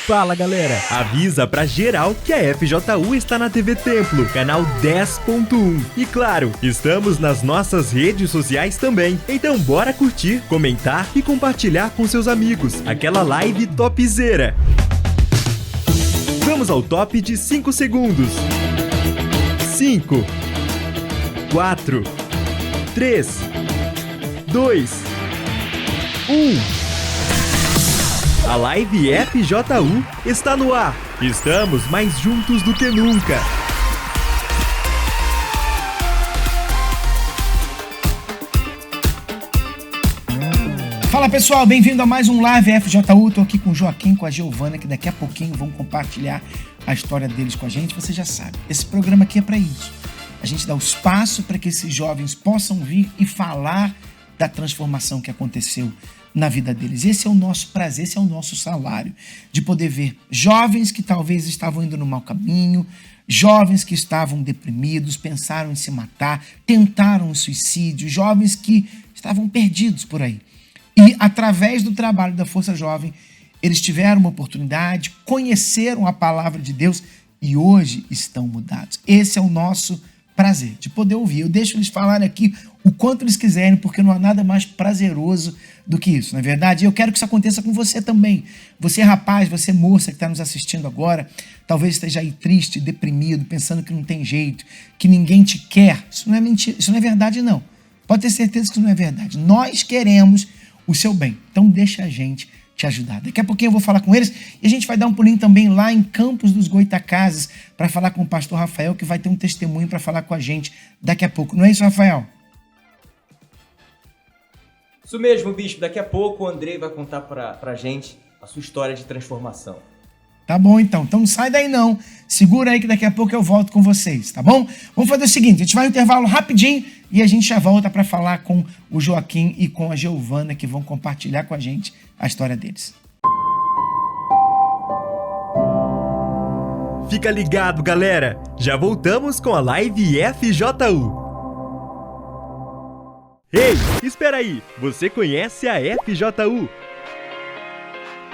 Fala galera, avisa pra geral que a FJU está na TV Templo, canal 10.1. E claro, estamos nas nossas redes sociais também. Então bora curtir, comentar e compartilhar com seus amigos aquela live topzera. Vamos ao top de 5 segundos. 5, 4, 3, 2, 1. A live FJU está no ar. Estamos mais juntos do que nunca. Fala pessoal, bem-vindo a mais um Live FJU. Estou aqui com o Joaquim, com a Giovana, que daqui a pouquinho vão compartilhar a história deles com a gente. Você já sabe, esse programa aqui é para isso. A gente dá o espaço para que esses jovens possam vir e falar da transformação que aconteceu na vida deles. Esse é o nosso prazer, esse é o nosso salário, de poder ver jovens que talvez estavam indo no mau caminho, jovens que estavam deprimidos, pensaram em se matar, tentaram o suicídio, jovens que estavam perdidos por aí. E através do trabalho da Força Jovem, eles tiveram uma oportunidade, conheceram a palavra de Deus e hoje estão mudados. Esse é o nosso prazer, de poder ouvir. Eu deixo eles falarem aqui o quanto eles quiserem, porque não há nada mais prazeroso do que isso, não é verdade? E eu quero que isso aconteça com você também. Você, rapaz, você, moça que está nos assistindo agora, talvez esteja aí triste, deprimido, pensando que não tem jeito, que ninguém te quer. Isso não é mentira, isso não é verdade, não. Pode ter certeza que isso não é verdade. Nós queremos o seu bem. Então deixa a gente te ajudar. Daqui a pouquinho eu vou falar com eles e a gente vai dar um pulinho também lá em Campos dos Goitacazes para falar com o pastor Rafael, que vai ter um testemunho para falar com a gente daqui a pouco. Não é isso, Rafael? Isso mesmo, bispo. Daqui a pouco o Andrei vai contar pra gente a sua história de transformação. Tá bom, então. Então não sai daí não. Segura aí que daqui a pouco eu volto com vocês, tá bom? Vamos fazer o seguinte, a gente vai no intervalo rapidinho e a gente já volta para falar com o Joaquim e com a Giovana, que vão compartilhar com a gente a história deles. Fica ligado, galera. Já voltamos com a live FJU. Ei, espera aí. Você conhece a FJU?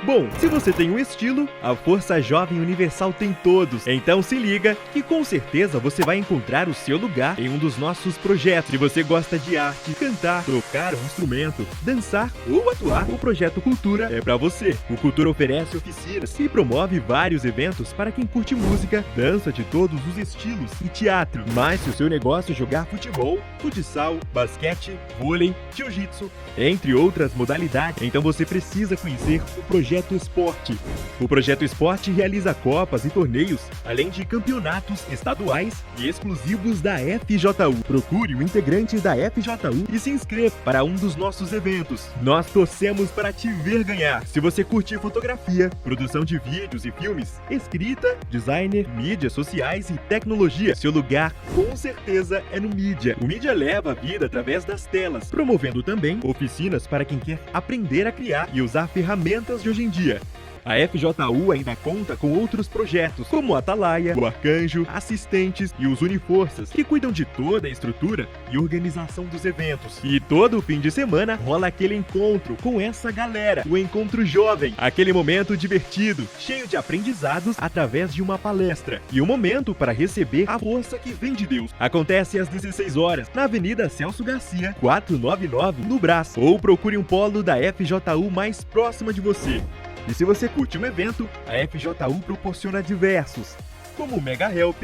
Bom, se você tem um estilo, a Força Jovem Universal tem todos. Então se liga que com certeza você vai encontrar o seu lugar em um dos nossos projetos. Se você gosta de arte, cantar, tocar um instrumento, dançar ou atuar, o Projeto Cultura é pra você. O Cultura oferece oficinas e promove vários eventos para quem curte música, dança de todos os estilos e teatro. Mas se o seu negócio é jogar futebol, futsal, basquete, vôlei, jiu-jitsu, entre outras modalidades, então você precisa conhecer o Projeto Esporte. O Projeto Esporte realiza copas e torneios, além de campeonatos estaduais e exclusivos da FJU. Procure o integrante da FJU e se inscreva para um dos nossos eventos. Nós torcemos para te ver ganhar. Se você curte fotografia, produção de vídeos e filmes, escrita, designer, mídias sociais e tecnologia, seu lugar com certeza é no Mídia. O Mídia leva a vida através das telas, promovendo também oficinas para quem quer aprender a criar e usar ferramentas de hoje em dia. A FJU ainda conta com outros projetos, como a Atalaia, o Arcanjo, assistentes e os Uniforças, que cuidam de toda a estrutura e organização dos eventos. E todo fim de semana rola aquele encontro com essa galera, o Encontro Jovem, aquele momento divertido, cheio de aprendizados através de uma palestra, e um momento para receber a força que vem de Deus. Acontece às 16 horas, na Avenida Celso Garcia, 499, no Brás, ou procure um polo da FJU mais próxima de você. E se você curte um evento, a FJU proporciona diversos, como o Mega Help,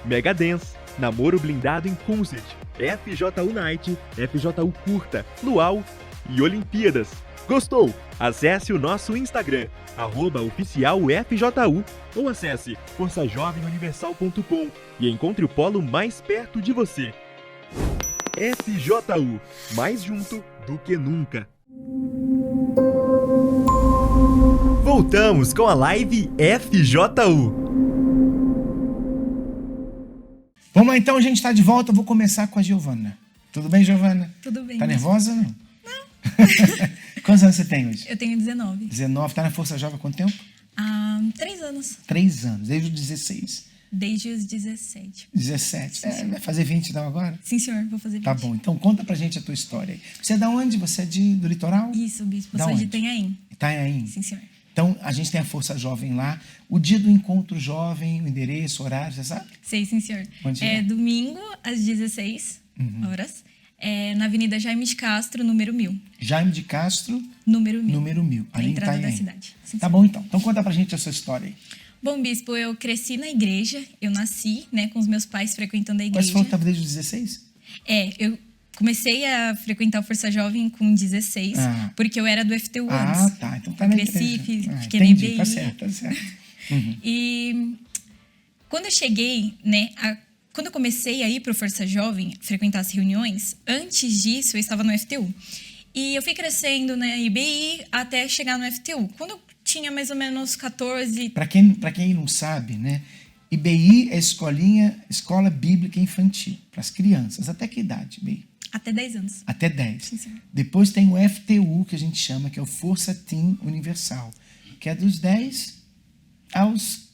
Mega Dance, Namoro Blindado em Concert, FJU Night, FJU Curta, Luau e Olimpíadas. Gostou? Acesse o nosso Instagram, @oficialFJU, ou acesse forçajovemuniversal.com e encontre o polo mais perto de você. FJU, mais junto do que nunca. Voltamos com a live FJU. Vamos lá então, a gente está de volta. Eu vou começar com a Giovana. Tudo bem, Giovana? Tudo bem. Tá nervosa ou não? Não. Quantos anos você tem hoje? Eu tenho 19. 19. Tá na Força Jovem há quanto tempo? 3 anos. 3 anos, desde os 16. Desde os 17. 17. Sim, Vai fazer 20 então agora? Sim, senhor, vou fazer 20. Tá bom, então conta pra gente a tua história aí. Você é da onde? Você é do litoral? Isso, bispo. Da Eu sou de onde? Itanhaém. Itanhaém. Sim, senhor. Então, a gente tem a Força Jovem lá. O dia do encontro jovem, o endereço, o horário, você sabe? Sei, sim, senhor. Onde É é? domingo, às 16 horas. Na Avenida Jaime de Castro, número 1000. Jaime de Castro, Número 1000. número 1000. Na Ali em entrada da Itanhaém. cidade. Sim, Tá senhor. bom, então. Então, conta pra gente a sua história aí. Bom, bispo, eu cresci na igreja. Eu nasci, né, com os meus pais frequentando a Mas igreja. você falou que estava desde os 16? Eu comecei a frequentar o Força Jovem com 16, porque eu era do FTU antes. Tá. Então tá Eu na cresci, igreja. fiquei na Entendi, IBI. tá certo. E quando eu cheguei, né, quando eu comecei a ir para o Força Jovem, frequentar as reuniões, antes disso eu estava no FTU. E eu fui crescendo na IBI até chegar no FTU. Quando eu tinha mais ou menos 14... Pra quem não sabe, né? IBI é Escola Bíblica Infantil, para as crianças. Até que idade, IBI? Até 10 anos. Até 10. Sim, senhor. Depois tem o FTU, que a gente chama, que é o Força Teen Universal, que é dos 10 aos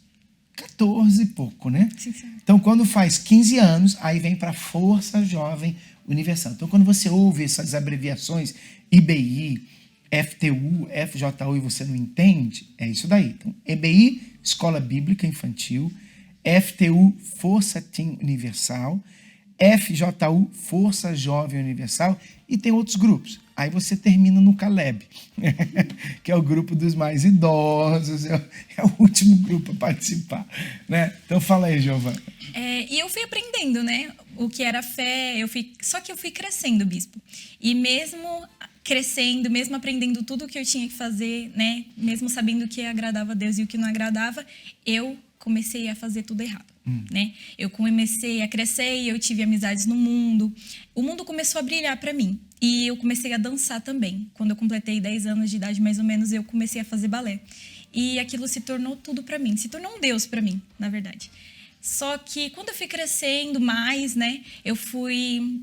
14 e pouco, né? Sim, senhor. Então, quando faz 15 anos, aí vem para a Força Jovem Universal. Então, quando você ouve essas abreviações, IBI, FTU, FJU, e você não entende, é isso daí. Então, EBI, Escola Bíblica Infantil, FTU, Força Teen Universal, FJU, Força Jovem Universal, e tem outros grupos. Aí você termina no Caleb, que é o grupo dos mais idosos, é o último grupo a participar, né? Então fala aí, Giovana. E eu fui aprendendo, né, o que era fé, só que eu fui crescendo, bispo. E mesmo crescendo, mesmo aprendendo tudo o que eu tinha que fazer, né, mesmo sabendo o que agradava a Deus e o que não agradava, eu comecei a fazer tudo errado, né? Eu comecei a crescer e eu tive amizades no mundo. O mundo começou a brilhar para mim. E eu comecei a dançar também. Quando eu completei 10 anos de idade, mais ou menos, eu comecei a fazer balé. E aquilo se tornou tudo para mim. Se tornou um Deus para mim, na verdade. Só que quando eu fui crescendo mais, né, eu fui...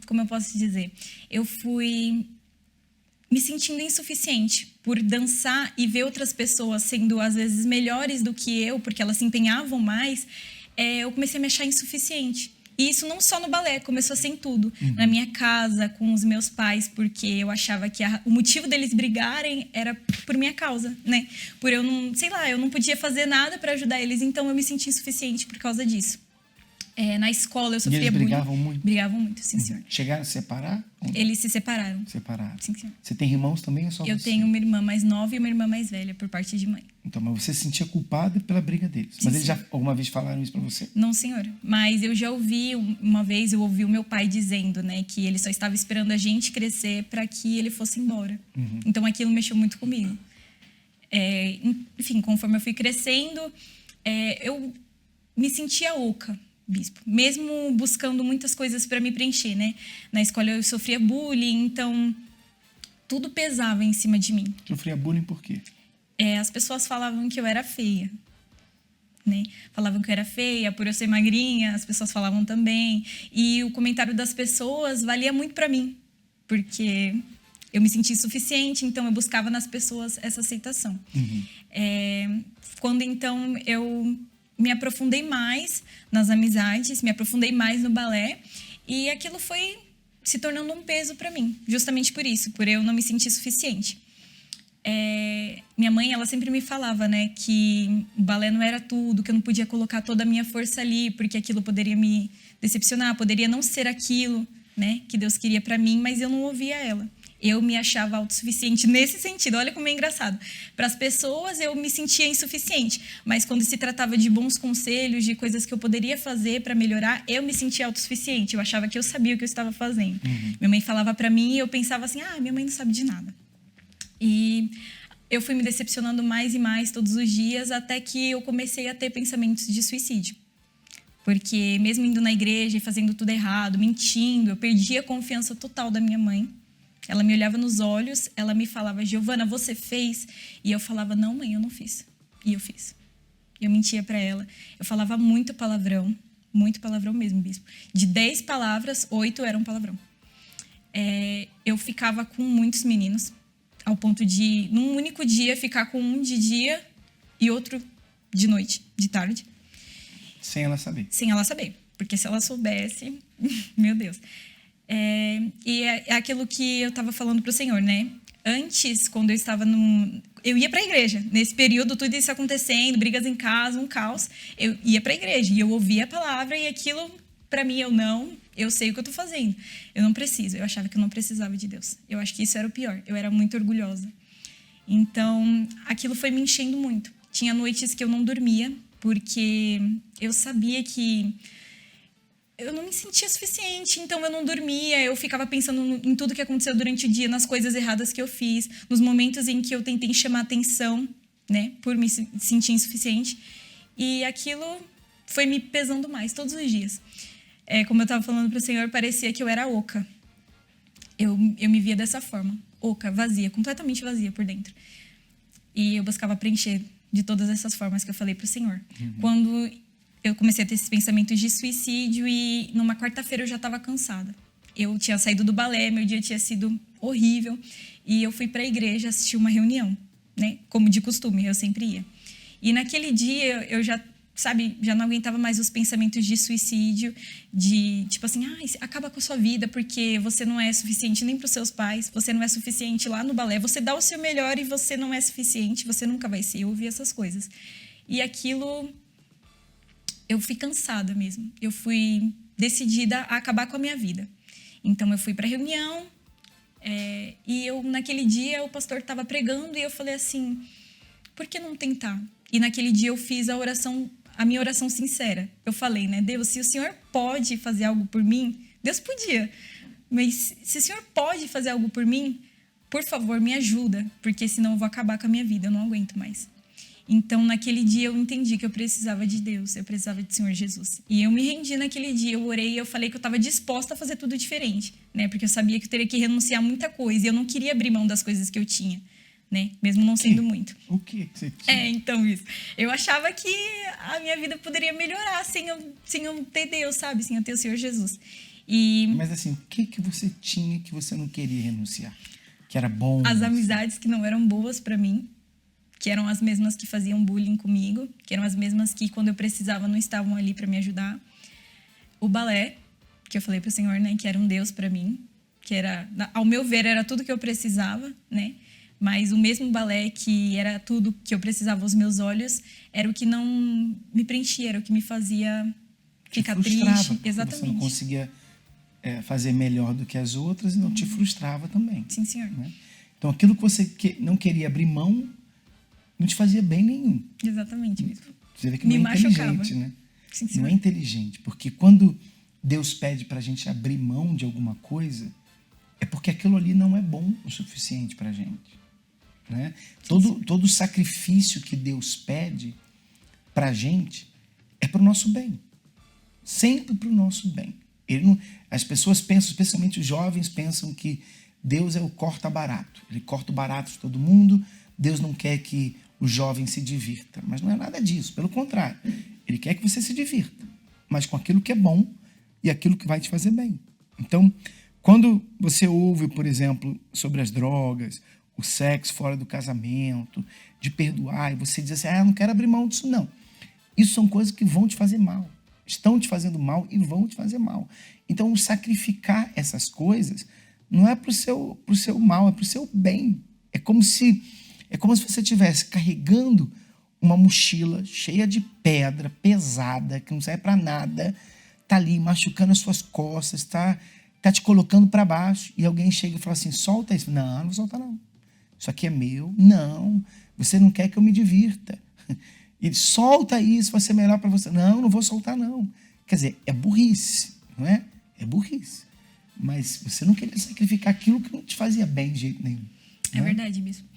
como eu posso dizer? Eu fui me sentindo insuficiente por dançar e ver outras pessoas sendo, às vezes, melhores do que eu, porque elas se empenhavam mais. Eu comecei a me achar insuficiente. E isso não só no balé, começou a ser em tudo. Na minha casa, com os meus pais, porque eu achava que o motivo deles brigarem era por minha causa, né? Por eu não, sei lá, eu não podia fazer nada para ajudar eles, então eu me senti insuficiente por causa disso. Na escola eu sofria bullying. Brigavam muito? Brigavam muito, sim, senhor. Chegaram a se separar? Eles se separaram. Separaram. Sim, senhor. Você tem irmãos também ou só você? Eu tenho uma irmã mais nova e uma irmã mais velha, por parte de mãe. Então, mas você se sentia culpada pela briga deles. Mas Sim, eles já alguma vez falaram isso pra você? Não, senhor. Mas eu já ouvi, uma vez eu ouvi o meu pai dizendo, né, que ele só estava esperando a gente crescer para que ele fosse embora. Então aquilo mexeu muito comigo. Enfim, conforme eu fui crescendo, eu me sentia oca, bispo. Mesmo buscando muitas coisas para me preencher, né? Na escola eu sofria bullying, então tudo pesava em cima de mim. Sofria bullying por quê? As pessoas falavam que eu era feia, né? Falavam que eu era feia por eu ser magrinha, as pessoas falavam também. E o comentário das pessoas valia muito para mim, porque eu me sentia insuficiente, então eu buscava nas pessoas essa aceitação. Quando então eu me aprofundei mais nas amizades, me aprofundei mais no balé, e aquilo foi se tornando um peso para mim, justamente por isso, por eu não me sentir suficiente. Minha mãe, ela sempre me falava, né, que o balé não era tudo, que eu não podia colocar toda a minha força ali, porque aquilo poderia me decepcionar, poderia não ser aquilo, né, que Deus queria para mim, mas eu não ouvia ela. Eu me achava autossuficiente nesse sentido. Olha como é engraçado. Para as pessoas, eu me sentia insuficiente. Mas quando se tratava de bons conselhos, de coisas que eu poderia fazer para melhorar, eu me sentia autossuficiente. Eu achava que eu sabia o que eu estava fazendo. Minha mãe falava para mim e eu pensava assim, minha mãe não sabe de nada. E eu fui me decepcionando mais e mais todos os dias, até que eu comecei a ter pensamentos de suicídio. Porque mesmo indo na igreja e fazendo tudo errado, mentindo, eu perdi a confiança total da minha mãe. Ela me olhava nos olhos, ela me falava, Giovana, você fez? E eu falava, não, mãe, eu não fiz. E eu fiz. Eu mentia para ela. Eu falava muito palavrão mesmo, bispo. De 10 palavras, 8 eram palavrão. Eu ficava com muitos meninos, ao ponto de, num único dia, ficar com um de dia e outro de noite, de tarde. Sem ela saber? Sem ela saber. Porque se ela soubesse, meu Deus... E é aquilo que eu estava falando para o Senhor, né? Antes, quando eu estava eu ia para a igreja. Nesse período, tudo isso acontecendo, brigas em casa, um caos. Eu ia para a igreja e eu ouvia a palavra e aquilo, para mim, eu sei o que eu estou fazendo. Eu não preciso. Eu achava que eu não precisava de Deus. Eu acho que isso era o pior. Eu era muito orgulhosa. Então, aquilo foi me enchendo muito. Tinha noites que eu não dormia, porque eu sabia que eu não me sentia suficiente, então eu não dormia, eu ficava pensando em tudo que aconteceu durante o dia, nas coisas erradas que eu fiz, nos momentos em que eu tentei chamar atenção, né, por me sentir insuficiente, e aquilo foi me pesando mais todos os dias. Como eu estava falando para o Senhor, parecia que eu era oca. Eu me via dessa forma, oca, vazia, completamente vazia por dentro. E eu buscava preencher de todas essas formas que eu falei para o Senhor. Quando eu comecei a ter esses pensamentos de suicídio e numa quarta-feira eu já estava cansada. Eu tinha saído do balé, meu dia tinha sido horrível e eu fui para a igreja assistir uma reunião, né? Como de costume, eu sempre ia. E naquele dia eu já não aguentava mais os pensamentos de suicídio, de tipo assim, acaba com a sua vida porque você não é suficiente nem para os seus pais, você não é suficiente lá no balé, você dá o seu melhor e você não é suficiente, você nunca vai ser. Eu ouvi essas coisas. E aquilo... eu fui cansada mesmo. Eu fui decidida a acabar com a minha vida. Então, eu fui para a reunião e naquele dia, o pastor estava pregando e eu falei assim, por que não tentar? E naquele dia, eu fiz a minha oração sincera. Eu falei, né, Deus, se o Senhor pode fazer algo por mim, Deus podia. Mas se o Senhor pode fazer algo por mim, por favor, me ajuda, porque senão eu vou acabar com a minha vida, eu não aguento mais. Então, naquele dia, eu entendi que eu precisava de Deus, eu precisava do Senhor Jesus. E eu me rendi naquele dia, eu orei e eu falei que eu estava disposta a fazer tudo diferente, né? Porque eu sabia que eu teria que renunciar a muita coisa e eu não queria abrir mão das coisas que eu tinha, né? Mesmo não sendo muito. O que você tinha? Então, isso. Eu achava que a minha vida poderia melhorar sem eu ter Deus, sabe? Sem eu ter o Senhor Jesus. Mas assim, o que você tinha que você não queria renunciar? Que era bom? As amizades que não eram boas para mim, que eram as mesmas que faziam bullying comigo, que eram as mesmas que, quando eu precisava, não estavam ali para me ajudar. O balé, que eu falei para o Senhor, né, que era um Deus para mim, que era, ao meu ver, era tudo que eu precisava, né? Mas o mesmo balé que era tudo que eu precisava aos meus olhos, era o que não me preenchia, era o que me fazia ficar triste. Exatamente. Você não conseguia fazer melhor do que as outras e não te frustrava também. Sim, senhor. Né? Então, aquilo que você não queria abrir mão, não te fazia bem nenhum. Exatamente mesmo. Você vê que não é inteligente, né? Sim, senhor. Não é inteligente, porque quando Deus pede para a gente abrir mão de alguma coisa, é porque aquilo ali não é bom o suficiente para a gente. Né? Todo sacrifício que Deus pede para a gente é para o nosso bem. Sempre para o nosso bem. As pessoas pensam, especialmente os jovens, pensam que Deus é o corta-barato. Ele corta o barato de todo mundo. Deus não quer que o jovem se divirta. Mas não é nada disso. Pelo contrário. Ele quer que você se divirta. Mas com aquilo que é bom e aquilo que vai te fazer bem. Então, quando você ouve, por exemplo, sobre as drogas, o sexo fora do casamento, de perdoar, e você diz assim, eu não quero abrir mão disso, não. Isso são coisas que vão te fazer mal. Estão te fazendo mal e vão te fazer mal. Então, sacrificar essas coisas não é para o seu mal, é para o seu bem. É como se você estivesse carregando uma mochila cheia de pedra, pesada, que não serve para nada, está ali machucando as suas costas, está te colocando para baixo, e alguém chega e fala assim, solta isso. Não vou soltar não. Isso aqui é meu. Não, você não quer que eu me divirta. E solta isso, vai ser melhor para você. Não vou soltar não. Quer dizer, é burrice, não é? É burrice. Mas você não queria sacrificar aquilo que não te fazia bem de jeito nenhum. É verdade mesmo.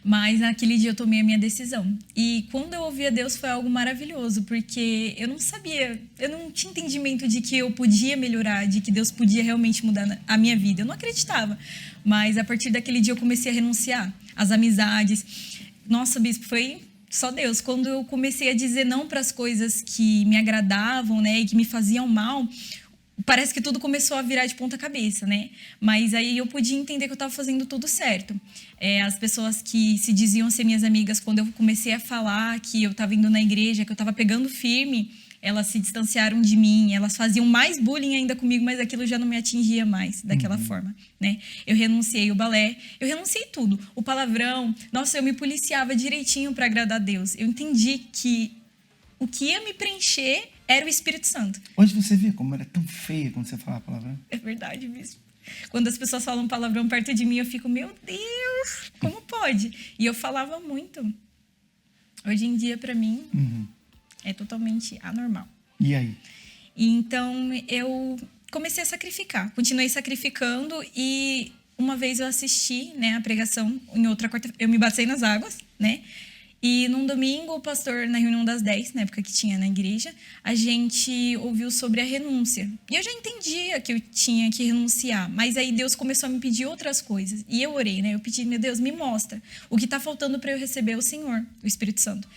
Mas naquele dia eu tomei a minha decisão. E quando eu ouvi a Deus foi algo maravilhoso, porque eu não sabia, eu não tinha entendimento de que eu podia melhorar, de que Deus podia realmente mudar a minha vida. Eu não acreditava. Mas a partir daquele dia eu comecei a renunciar às amizades. Nossa, bispo, foi só Deus. Quando eu comecei a dizer não para as coisas que me agradavam, né, e que me faziam mal, parece que tudo começou a virar de ponta cabeça, né? Mas aí eu podia entender que eu estava fazendo tudo certo. As pessoas que se diziam ser minhas amigas, quando eu comecei a falar que eu estava indo na igreja, que eu estava pegando firme, elas se distanciaram de mim, elas faziam mais bullying ainda comigo, mas aquilo já não me atingia mais daquela forma, né? Eu renunciei o balé, eu renunciei tudo. O palavrão, nossa, eu me policiava direitinho para agradar a Deus. Eu entendi que o que ia me preencher era o Espírito Santo. Hoje você vê como era tão feia quando você falava palavrão? É verdade mesmo. Quando as pessoas falam palavrão perto de mim, eu fico, meu Deus, como pode? E eu falava muito. Hoje em dia, para mim, é totalmente anormal. E aí? E então, eu comecei a sacrificar. Continuei sacrificando e uma vez eu assisti, né, a pregação, em outra quarta, eu me batei nas águas, né? E num domingo, o pastor, na reunião das 10, na época que tinha na igreja, a gente ouviu sobre a renúncia. E eu já entendia que eu tinha que renunciar, mas aí Deus começou a me pedir outras coisas. E eu orei, né? Eu pedi, meu Deus, me mostra o que está faltando para eu receber o Senhor, o Espírito Santo.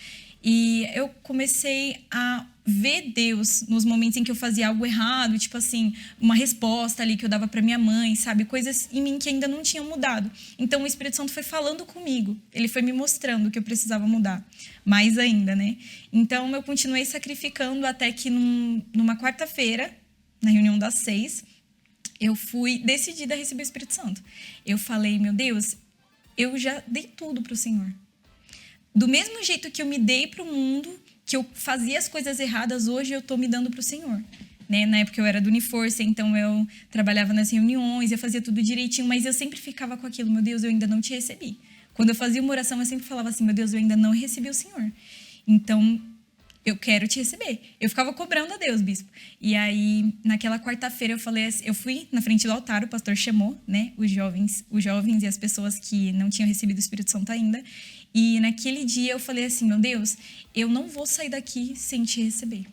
E eu comecei a ver Deus nos momentos em que eu fazia algo errado, tipo assim, uma resposta ali que eu dava para minha mãe, sabe? Coisas em mim que ainda não tinham mudado. Então o Espírito Santo foi falando comigo, ele foi me mostrando que eu precisava mudar, mais ainda, né? Então eu continuei sacrificando até que numa quarta-feira, na reunião das 6, eu fui decidida a receber o Espírito Santo. Eu falei, meu Deus, eu já dei tudo pro Senhor. Do mesmo jeito que eu me dei para o mundo, que eu fazia as coisas erradas, hoje eu estou me dando para o Senhor. Né? Na época eu era do Uniforça, então eu trabalhava nas reuniões, eu fazia tudo direitinho, mas eu sempre ficava com aquilo, meu Deus, eu ainda não te recebi. Quando eu fazia uma oração, eu sempre falava assim, meu Deus, eu ainda não recebi o Senhor. Então, eu quero te receber. Eu ficava cobrando a Deus, bispo. E aí, naquela quarta-feira, eu falei assim, eu fui na frente do altar, o pastor chamou, né, os jovens e as pessoas que não tinham recebido o Espírito Santo ainda. E naquele dia eu falei assim, meu Deus, eu não vou sair daqui sem te receber.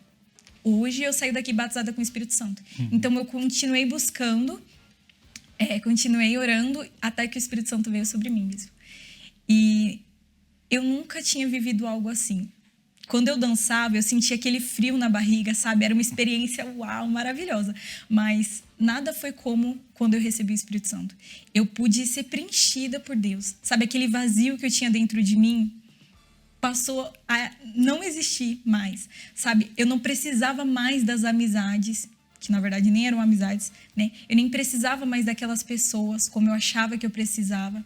Hoje eu saio daqui batizada com o Espírito Santo. Então eu continuei buscando, continuei orando até que o Espírito Santo veio sobre mim mesmo. E eu nunca tinha vivido algo assim. Quando eu dançava, eu sentia aquele frio na barriga, sabe? Era uma experiência, uau, maravilhosa. Mas nada foi como quando eu recebi o Espírito Santo. Eu pude ser preenchida por Deus. Sabe, aquele vazio que eu tinha dentro de mim passou a não existir mais, sabe? Eu não precisava mais das amizades, que na verdade nem eram amizades, né? Eu nem precisava mais daquelas pessoas como eu achava que eu precisava.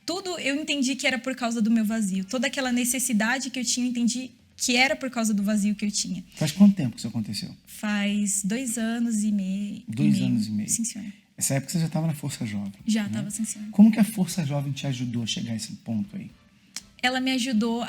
Tudo eu entendi que era por causa do meu vazio. Toda aquela necessidade que eu tinha, eu entendi que era por causa do vazio que eu tinha. Faz quanto tempo que isso aconteceu? Faz 2 anos e meio. 2 anos e meio. Sim, senhora. Essa época você já estava na Força Jovem. Já né? estava, sim, senhora. Como que a Força Jovem te ajudou a chegar a esse ponto aí? Ela me ajudou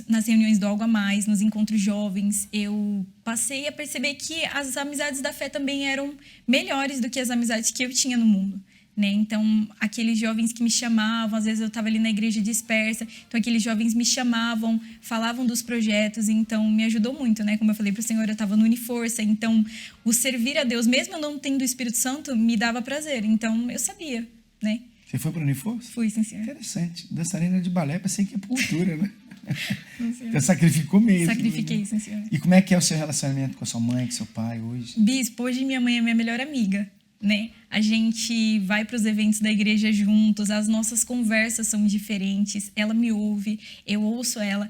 nas reuniões do Algo a Mais, nos encontros jovens. Eu passei a perceber que as amizades da fé também eram melhores do que as amizades que eu tinha no mundo. Né? Então, aqueles jovens que me chamavam, às vezes eu estava ali na igreja dispersa, então aqueles jovens me chamavam, falavam dos projetos, então me ajudou muito, né? Como eu falei para o Senhor, eu estava no Uniforça, então o servir a Deus, mesmo eu não tendo o Espírito Santo, me dava prazer, então eu sabia, né? Você foi para o Uniforça? Fui, sim, senhor. Interessante. Dançarina de balé, pensei que é cultura, né? Você sacrificou mesmo. Sacrifiquei, sim, senhor. E como é que é o seu relacionamento com a sua mãe, com seu pai hoje? Bispo, hoje minha mãe é minha melhor amiga. Né? A gente vai para os eventos da igreja juntos, as nossas conversas são diferentes, ela me ouve, eu ouço ela.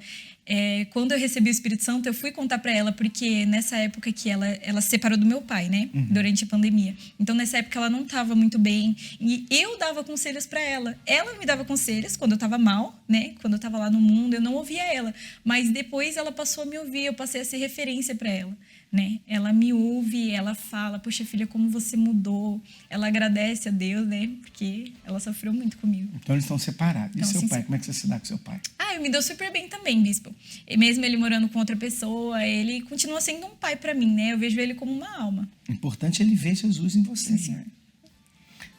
Quando eu recebi o Espírito Santo, eu fui contar para ela, porque nessa época que ela se separou do meu pai, né? Durante a pandemia. Então, nessa época, ela não estava muito bem. E eu dava conselhos para ela. Ela me dava conselhos quando eu estava mal, né? Quando eu estava lá no mundo, eu não ouvia ela. Mas depois ela passou a me ouvir, eu passei a ser referência para ela. Né? Ela me ouve, ela fala, poxa filha, como você mudou. Ela agradece a Deus, né? Porque ela sofreu muito comigo. Então eles estão separados. E então, seu sim, pai? sim. Como é que você se dá com seu pai? Eu me dou super bem também, bispo. E mesmo ele morando com outra pessoa, ele continua sendo um pai para mim, né? Eu vejo ele como uma alma. O importante é ele ver Jesus em você. Sim, né?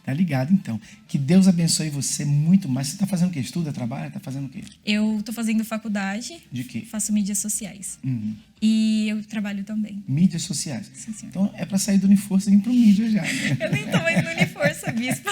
Tá ligado, então. Que Deus abençoe você muito mais. Você tá fazendo o quê? Estuda, trabalha? Tá fazendo o quê? Eu tô fazendo faculdade. De quê? Faço mídias sociais. E eu trabalho também. Mídias sociais. Sim, senhor. Então é para sair do Uniforça e vir pro mídia já, né? Eu nem tô mais no Uniforça, bispo.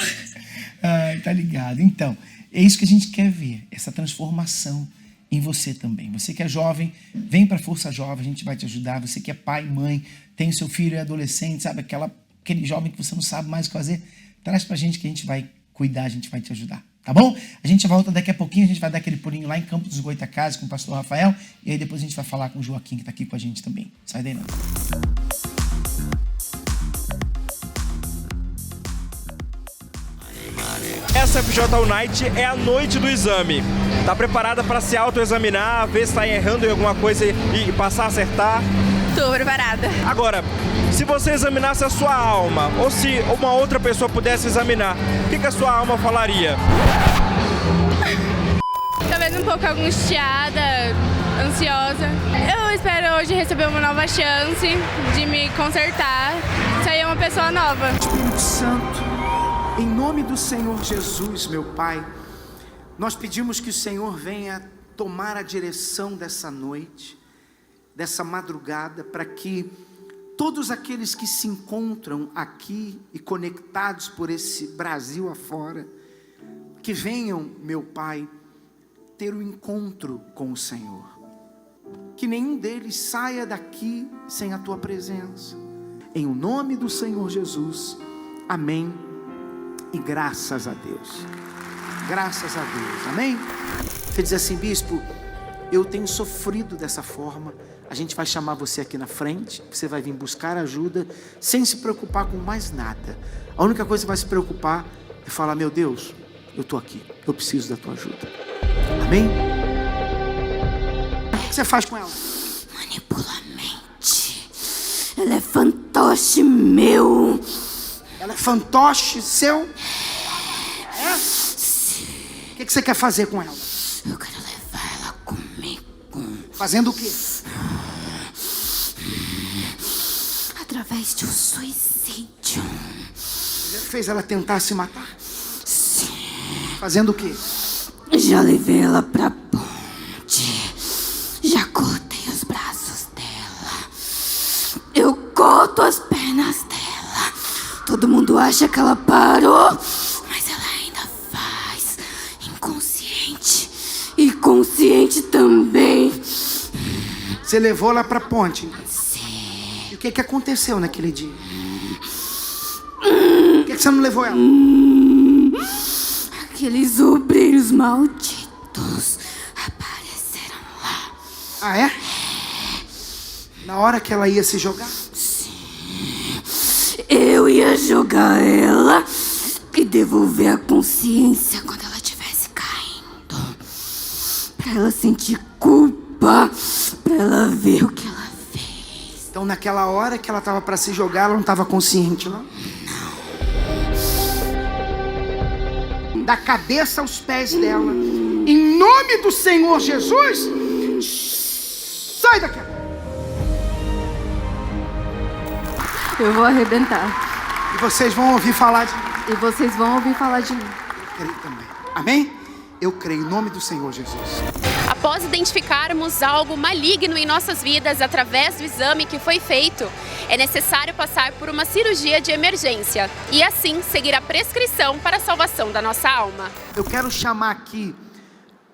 Tá ligado. Então, é isso que a gente quer ver. Essa transformação em você também. Você que é jovem, vem para a Força Jovem, a gente vai te ajudar. Você que é pai, mãe, tem o seu filho é adolescente, sabe? Aquele jovem que você não sabe mais o que fazer, traz pra gente que a gente vai cuidar, a gente vai te ajudar. Tá bom? A gente volta daqui a pouquinho, a gente vai dar aquele pulinho lá em Campos dos Goytacazes com o pastor Rafael, e aí depois a gente vai falar com o Joaquim, que está aqui com a gente também. Sai daí não. Essa FJU Night é a noite do exame. Tá preparada para se autoexaminar, ver se tá errando em alguma coisa e passar a acertar? Tô preparada. Agora, se você examinasse a sua alma, ou se uma outra pessoa pudesse examinar, o que a sua alma falaria? Talvez um pouco angustiada, ansiosa. Eu espero hoje receber uma nova chance de me consertar, sair uma pessoa nova. Espírito Santo, em nome do Senhor Jesus, meu Pai, nós pedimos que o Senhor venha tomar a direção dessa noite, dessa madrugada, para que todos aqueles que se encontram aqui e conectados por esse Brasil afora, que venham, meu Pai, ter um encontro com o Senhor. Que nenhum deles saia daqui sem a Tua presença. Em o nome do Senhor Jesus, amém e graças a Deus. Graças a Deus, amém? Você diz assim: bispo, eu tenho sofrido dessa forma. A gente vai chamar você aqui na frente, você vai vir buscar ajuda, sem se preocupar com mais nada. A única coisa que você vai se preocupar é falar: meu Deus, eu estou aqui, eu preciso da tua ajuda. Amém? O que você faz com ela? Manipula a mente. Ela é fantoche meu. Ela é fantoche seu? É? O que você quer fazer com ela? Eu quero levar ela comigo. Fazendo o quê? Através de um suicídio. Você fez ela tentar se matar? Sim. Fazendo o quê? Já levei ela pra ponte. Já cortei os braços dela. Eu corto as pernas dela. Todo mundo acha que ela parou, mas ela ainda faz. Inconsciente e consciente também. Você levou ela pra ponte? Sim. E o que aconteceu naquele dia? Por que você não levou ela? Aqueles obreiros malditos apareceram lá. Ah, é? Na hora que ela ia se jogar? Eu ia jogar ela e devolver a consciência quando ela estivesse caindo. Pra ela sentir culpa, pra ela ver o que ela fez. Então naquela hora que ela estava para se jogar, ela não estava consciente lá? Da cabeça aos pés dela, em nome do Senhor Jesus, sai daqui. Eu vou arrebentar. E vocês vão ouvir falar de mim. E vocês vão ouvir falar de mim. Eu creio também. Amém? Eu creio em nome do Senhor Jesus. Após identificarmos algo maligno em nossas vidas através do exame que foi feito, é necessário passar por uma cirurgia de emergência e assim seguir a prescrição para a salvação da nossa alma. Eu quero chamar aqui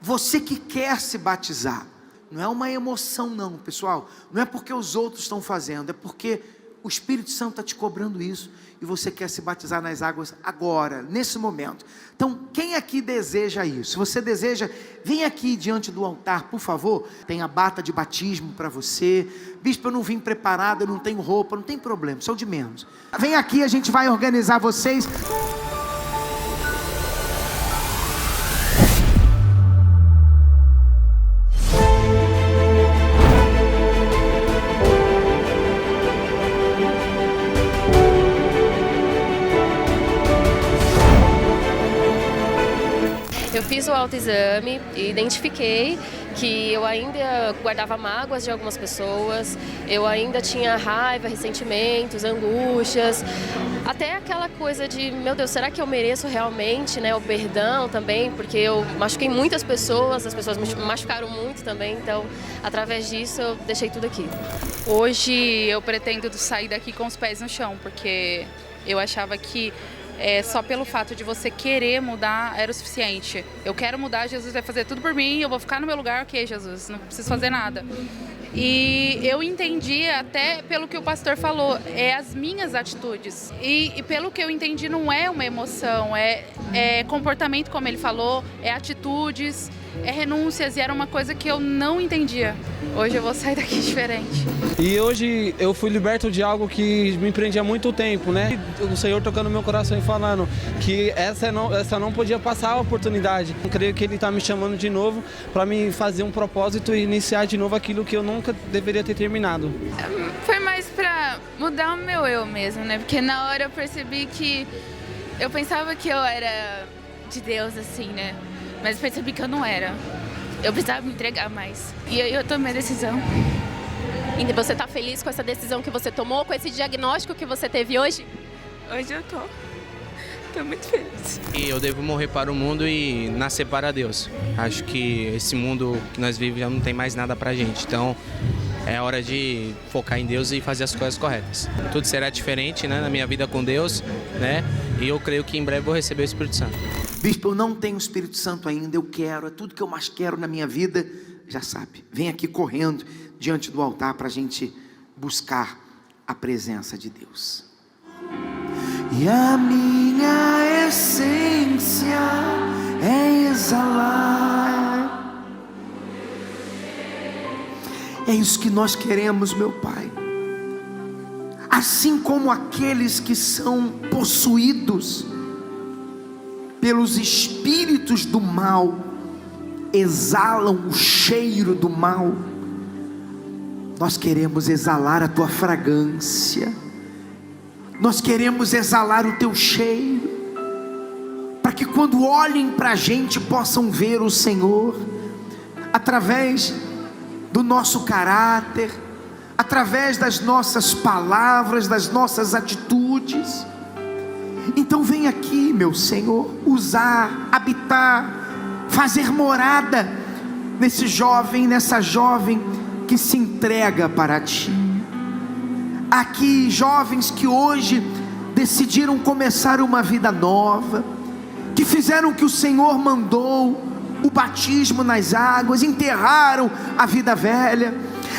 você que quer se batizar. Não é uma emoção não, pessoal. Não é porque os outros estão fazendo, é porque o Espírito Santo está te cobrando isso e você quer se batizar nas águas agora, nesse momento. Então, quem aqui deseja isso? Se você deseja, vem aqui diante do altar, por favor. Tem a bata de batismo para você. Bispo, eu não vim preparado, eu não tenho roupa, não tem problema, são de menos. Vem aqui, a gente vai organizar vocês. Eu fiz o autoexame e identifiquei que eu ainda guardava mágoas de algumas pessoas, eu ainda tinha raiva, ressentimentos, angústias, até aquela coisa de, meu Deus, será que eu mereço realmente, né, o perdão também, porque eu machuquei muitas pessoas, as pessoas me machucaram muito também, então, através disso, eu deixei tudo aqui. Hoje eu pretendo sair daqui com os pés no chão, porque eu achava que só pelo fato de você querer mudar era o suficiente. Eu quero mudar, Jesus vai fazer tudo por mim, eu vou ficar no meu lugar, ok, Jesus, não preciso fazer nada. E eu entendi, até pelo que o pastor falou, as minhas atitudes. E pelo que eu entendi, não é uma emoção, é comportamento, como ele falou, é atitudes, é renúncias, e era uma coisa que eu não entendia. Hoje eu vou sair daqui diferente. E hoje eu fui liberto de algo que me prendia há muito tempo, né? O Senhor tocando no meu coração e falando que essa não podia passar a oportunidade. Eu creio que Ele está me chamando de novo para me fazer um propósito e iniciar de novo aquilo que eu nunca deveria ter terminado. Foi mais pra mudar o meu eu mesmo, né? Porque na hora eu percebi que eu pensava que eu era de Deus, assim, né? Mas percebi que eu não era. Eu precisava me entregar mais. E aí eu tomei a decisão. E você tá feliz com essa decisão que você tomou, com esse diagnóstico que você teve hoje? Hoje eu tô muito feliz. E eu devo morrer para o mundo e nascer para Deus. Acho que esse mundo que nós vivemos já não tem mais nada pra gente. Então é hora de focar em Deus e fazer as coisas corretas. Tudo será diferente, né, na minha vida com Deus, né? E eu creio que em breve vou receber o Espírito Santo. Bispo, eu não tenho o Espírito Santo ainda, eu quero, é tudo que eu mais quero na minha vida. Já sabe, vem aqui correndo diante do altar para a gente buscar a presença de Deus. E a minha essência é exalar. É isso que nós queremos, meu Pai. Assim como aqueles que são possuídos pelos espíritos do mal exalam o cheiro do mal, nós queremos exalar a tua fragrância, nós queremos exalar o teu cheiro, para que quando olhem para a gente possam ver o Senhor, através do nosso caráter, através das nossas palavras, das nossas atitudes. Então vem aqui, meu Senhor, usar, habitar, fazer morada nesse jovem, nessa jovem que se entrega para Ti. Aqui jovens que hoje decidiram começar uma vida nova, que fizeram o que o Senhor mandou, o batismo nas águas, enterraram a vida velha.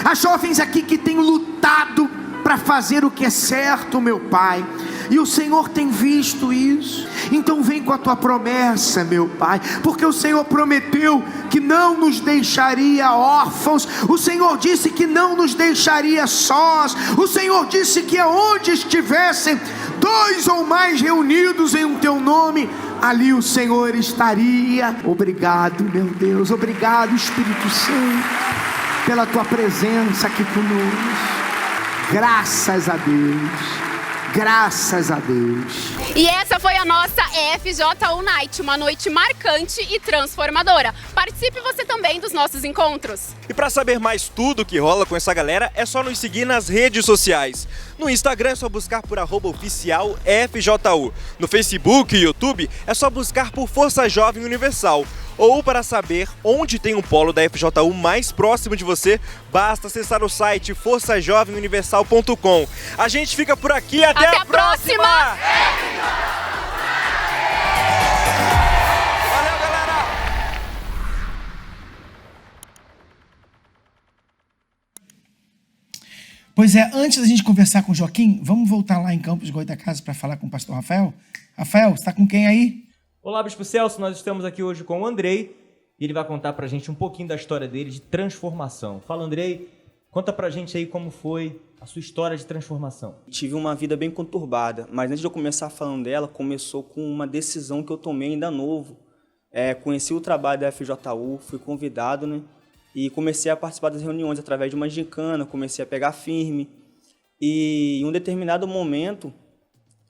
Há jovens aqui que têm lutado para fazer o que é certo, meu Pai, e o Senhor tem visto isso. Então vem com a tua promessa, meu Pai, porque o Senhor prometeu que não nos deixaria órfãos, o Senhor disse que não nos deixaria sós, o Senhor disse que aonde estivessem 2 ou mais reunidos em teu nome, ali o Senhor estaria. Obrigado, meu Deus, obrigado, Espírito Santo, pela tua presença aqui conosco. Graças a Deus. Graças a Deus. E essa foi a nossa FJU Night, uma noite marcante e transformadora. Participe você também dos nossos encontros. E para saber mais tudo que rola com essa galera, é só nos seguir nas redes sociais. No Instagram é só buscar por @oficialfju. No Facebook e YouTube é só buscar por Força Jovem Universal. Ou para saber onde tem um polo da FJU mais próximo de você, basta acessar o site forçajovemuniversal.com. A gente fica por aqui, até a próxima! Valeu, galera! Pois é, antes da gente conversar com o Joaquim, vamos voltar lá em Campos Goytacazes para falar com o pastor Rafael. Rafael, você está com quem aí? Olá, Bispo Celso, nós estamos aqui hoje com o Andrei e ele vai contar pra gente um pouquinho da história dele de transformação. Fala, Andrei, conta pra gente aí como foi a sua história de transformação. Tive uma vida bem conturbada, mas antes de eu começar falando dela, começou com uma decisão que eu tomei ainda novo. Conheci o trabalho da FJU, fui convidado, né? E comecei a participar das reuniões através de uma gincana, comecei a pegar firme. E em um determinado momento,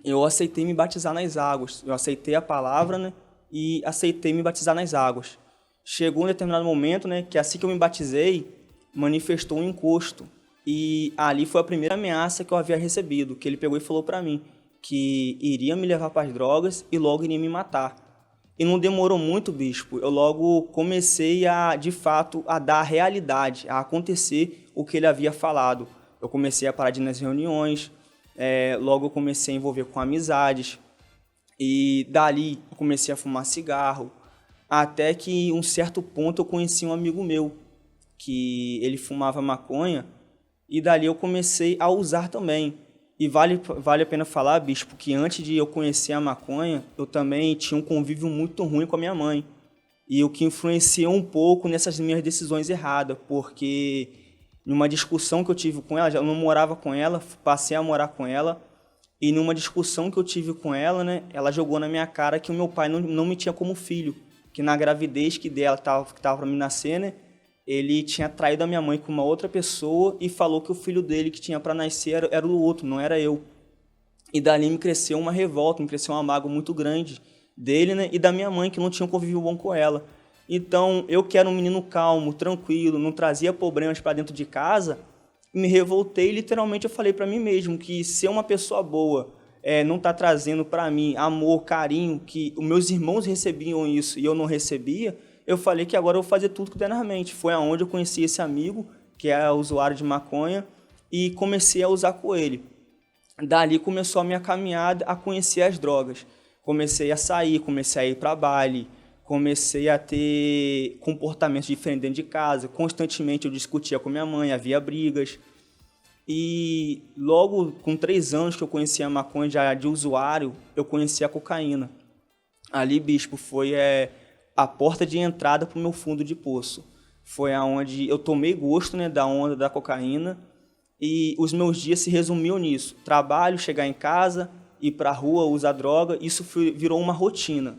eu aceitei me batizar nas águas. Eu aceitei a palavra, né? E aceitei me batizar nas águas. Chegou um determinado momento, né? Que assim que eu me batizei, manifestou um encosto. E ali foi a primeira ameaça que eu havia recebido. Que ele pegou e falou para mim que iria me levar para as drogas e logo iria me matar. E não demorou muito, bispo. Eu logo comecei a, de fato, a dar a realidade, a acontecer o que ele havia falado. Eu comecei a parar de ir nas reuniões. Logo eu comecei a envolver com amizades e dali eu comecei a fumar cigarro, até que em um certo ponto eu conheci um amigo meu que ele fumava maconha, e dali eu comecei a usar também. E vale a pena falar, bispo, que antes de eu conhecer a maconha, eu também tinha um convívio muito ruim com a minha mãe. E o que influenciou um pouco nessas minhas decisões erradas, porque numa discussão que eu tive com ela, eu não morava com ela, passei a morar com ela, e numa discussão que eu tive com ela, né, ela jogou na minha cara que o meu pai não me tinha como filho, que na gravidez que estava para me nascer, né, ele tinha traído a minha mãe com uma outra pessoa e falou que o filho dele que tinha para nascer era o outro, não era eu. E dali me cresceu uma revolta, me cresceu uma mágoa muito grande dele, né, e da minha mãe, que não tinha um convívio bom com ela. Então, eu que era um menino calmo, tranquilo, não trazia problemas para dentro de casa, me revoltei e literalmente eu falei para mim mesmo que ser uma pessoa boa não está trazendo para mim amor, carinho, que os meus irmãos recebiam isso e eu não recebia, eu falei que agora eu vou fazer tudo que der na mente. Foi aonde eu conheci esse amigo, que é usuário de maconha, e comecei a usar com ele. Dali começou a minha caminhada a conhecer as drogas. Comecei a sair, comecei a ir para baile, comecei a ter comportamentos diferentes dentro de casa. Constantemente eu discutia com minha mãe, havia brigas. E logo com 3 anos que eu conheci a maconha já de usuário, eu conheci a cocaína. Ali, bispo, foi a porta de entrada para o meu fundo de poço. Foi aonde eu tomei gosto, né, da onda da cocaína, e os meus dias se resumiam nisso. Trabalho, chegar em casa, ir para a rua, usar droga, isso virou uma rotina.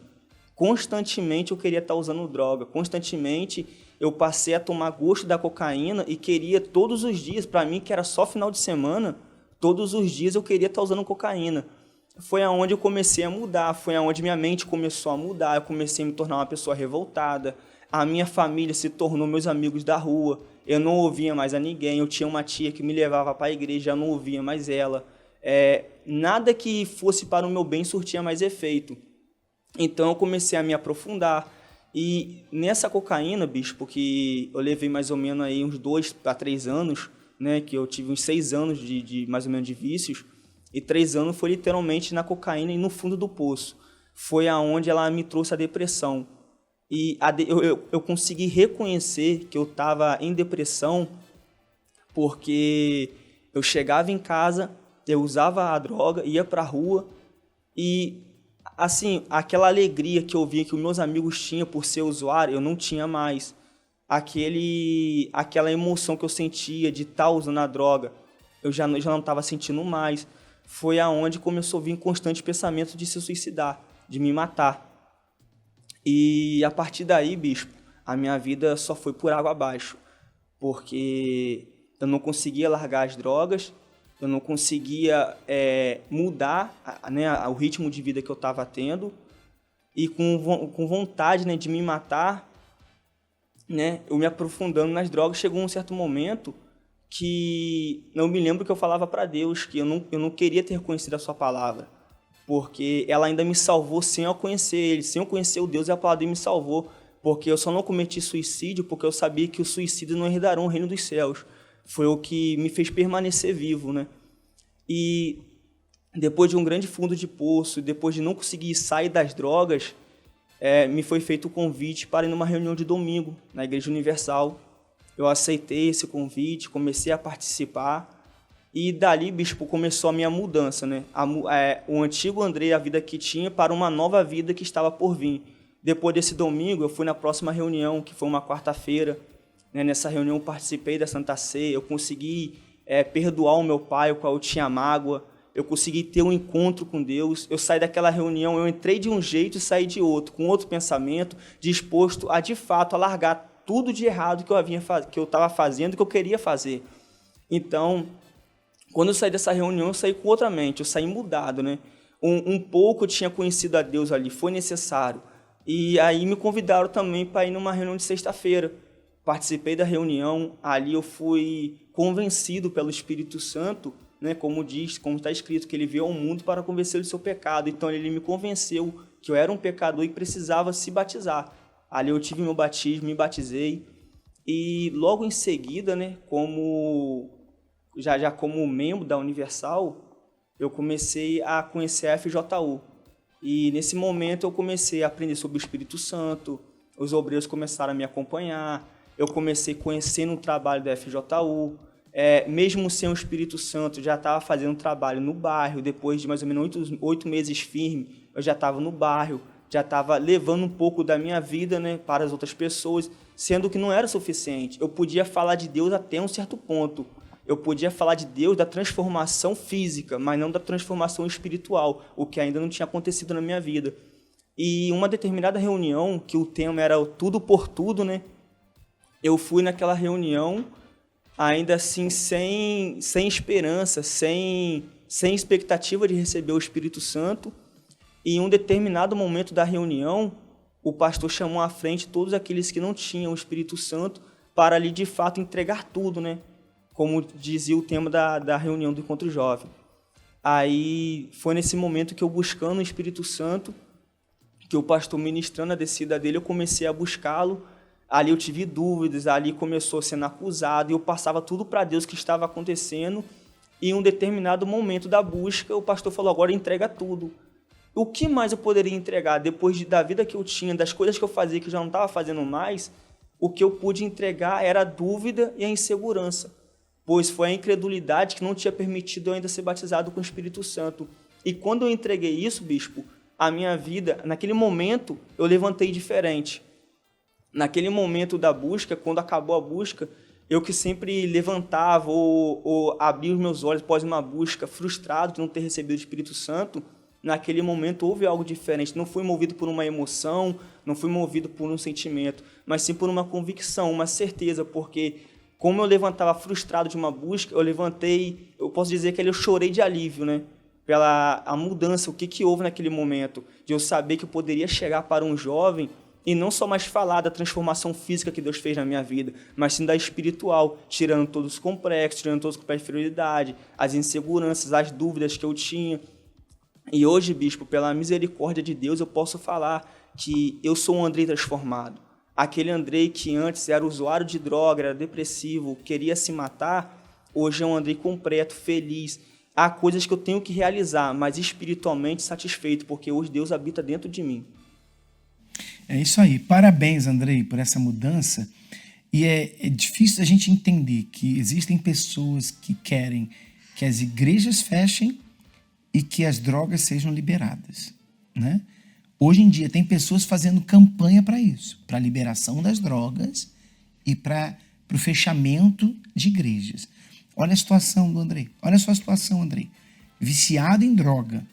Constantemente eu queria estar usando droga, constantemente eu passei a tomar gosto da cocaína e queria todos os dias, para mim que era só final de semana, todos os dias eu queria estar usando cocaína. Foi aonde eu comecei a mudar, foi aonde minha mente começou a mudar, eu comecei a me tornar uma pessoa revoltada, a minha família se tornou meus amigos da rua, eu não ouvia mais a ninguém, eu tinha uma tia que me levava para a igreja, eu não ouvia mais ela, nada que fosse para o meu bem surtia mais efeito. Então eu comecei a me aprofundar, e nessa cocaína, bispo, que eu levei mais ou menos aí uns 2 a 3 anos, né, que eu tive uns 6 anos de mais ou menos de vícios, e 3 anos foi literalmente na cocaína e no fundo do poço. Foi aonde ela me trouxe a depressão. E eu consegui reconhecer que eu estava em depressão porque eu chegava em casa, eu usava a droga, ia para a rua e, assim, aquela alegria que eu via que os meus amigos tinham por ser usuário, eu não tinha mais. Aquela emoção que eu sentia de estar usando a droga, eu já não estava sentindo mais. Foi aonde começou a vir constante pensamento de se suicidar, de me matar. E a partir daí, bispo, a minha vida só foi por água abaixo, porque eu não conseguia largar as drogas, eu não conseguia mudar o ritmo de vida que eu estava tendo, e com vontade, né, de me matar, né, eu me aprofundando nas drogas, chegou um certo momento que eu me lembro que eu falava para Deus que eu não queria ter conhecido a sua palavra, porque ela ainda me salvou sem eu conhecer ele, sem eu conhecer o Deus, e a palavra dele me salvou, porque eu só não cometi suicídio porque eu sabia que os suicidas não herdarão o reino dos céus. Foi o que me fez permanecer vivo, né? E depois de um grande fundo de poço, depois de não conseguir sair das drogas, me foi feito o convite para ir numa reunião de domingo na Igreja Universal. Eu aceitei esse convite, comecei a participar, e dali, bispo, começou a minha mudança, né? O antigo Andrei, a vida que tinha, para uma nova vida que estava por vir. Depois desse domingo, eu fui na próxima reunião, que foi uma quarta-feira. Né? Nessa reunião eu participei da Santa Ceia, eu consegui perdoar o meu pai, o qual eu tinha mágoa, eu consegui ter um encontro com Deus. Eu saí daquela reunião, eu entrei de um jeito e saí de outro, com outro pensamento, disposto a, de fato, a largar tudo de errado que eu estava fazendo, que eu queria fazer. Então, quando eu saí dessa reunião, eu saí com outra mente, eu saí mudado, né? Um pouco eu tinha conhecido a Deus ali, foi necessário. E aí me convidaram também para ir numa reunião de sexta-feira. Participei da reunião, ali eu fui convencido pelo Espírito Santo, né? Como está escrito, que ele veio ao mundo para convencê-lo do seu pecado. Então ele me convenceu que eu era um pecador e precisava se batizar. Ali eu tive meu batismo, me batizei, e logo em seguida, né, como membro da Universal, eu comecei a conhecer a FJU. E nesse momento eu comecei a aprender sobre o Espírito Santo, os obreiros começaram a me acompanhar, eu comecei conhecendo o trabalho da FJU, mesmo sem o Espírito Santo, já estava fazendo trabalho no bairro. Depois de mais ou menos 8 meses firme, eu já estava no bairro, já estava levando um pouco da minha vida, né, para as outras pessoas, sendo que não era suficiente. Eu podia falar de Deus até um certo ponto. Eu podia falar de Deus, da transformação física, mas não da transformação espiritual, o que ainda não tinha acontecido na minha vida. E uma determinada reunião, que o tema era o tudo por tudo, né? Eu fui naquela reunião, ainda assim, sem esperança, sem expectativa de receber o Espírito Santo. E em um determinado momento da reunião, o pastor chamou à frente todos aqueles que não tinham o Espírito Santo para ali, de fato, entregar tudo, né? Como dizia o tema da reunião do Encontro Jovem. Aí foi nesse momento que eu, buscando o Espírito Santo, que o pastor ministrando a descida dele, eu comecei a buscá-lo. Ali eu tive dúvidas, ali começou sendo acusado, e eu passava tudo para Deus que estava acontecendo. E em um determinado momento da busca, o pastor falou: agora entrega tudo. O que mais eu poderia entregar depois da vida que eu tinha, das coisas que eu fazia que eu já não estava fazendo mais? O que eu pude entregar era a dúvida e a insegurança, pois foi a incredulidade que não tinha permitido eu ainda ser batizado com o Espírito Santo. E quando eu entreguei isso, bispo, a minha vida, naquele momento, eu levantei diferente. Naquele momento da busca, quando acabou a busca, eu que sempre levantava ou abria os meus olhos após uma busca, frustrado de não ter recebido o Espírito Santo, naquele momento houve algo diferente. Não fui movido por uma emoção, não fui movido por um sentimento, mas sim por uma convicção, uma certeza, porque como eu levantava frustrado de uma busca, eu posso dizer que eu chorei de alívio, né? Pela a mudança, o que houve naquele momento, de eu saber que eu poderia chegar para um jovem e não só mais falar da transformação física que Deus fez na minha vida, mas sim da espiritual, tirando todos os complexos, tirando todos os complexos de inferioridade, as inseguranças, as dúvidas que eu tinha. E hoje, bispo, pela misericórdia de Deus, eu posso falar que eu sou um Andrei transformado. Aquele Andrei que antes era usuário de droga, era depressivo, queria se matar, hoje é um Andrei completo, feliz. Há coisas que eu tenho que realizar, mas espiritualmente satisfeito, porque hoje Deus habita dentro de mim. É isso aí. Parabéns, Andrei, por essa mudança. E é difícil a gente entender que existem pessoas que querem que as igrejas fechem e que as drogas sejam liberadas, né? Hoje em dia tem pessoas fazendo campanha para isso, para a liberação das drogas e para o fechamento de igrejas. Olha a situação do Andrei. Olha a sua situação, Andrei. Viciado em droga,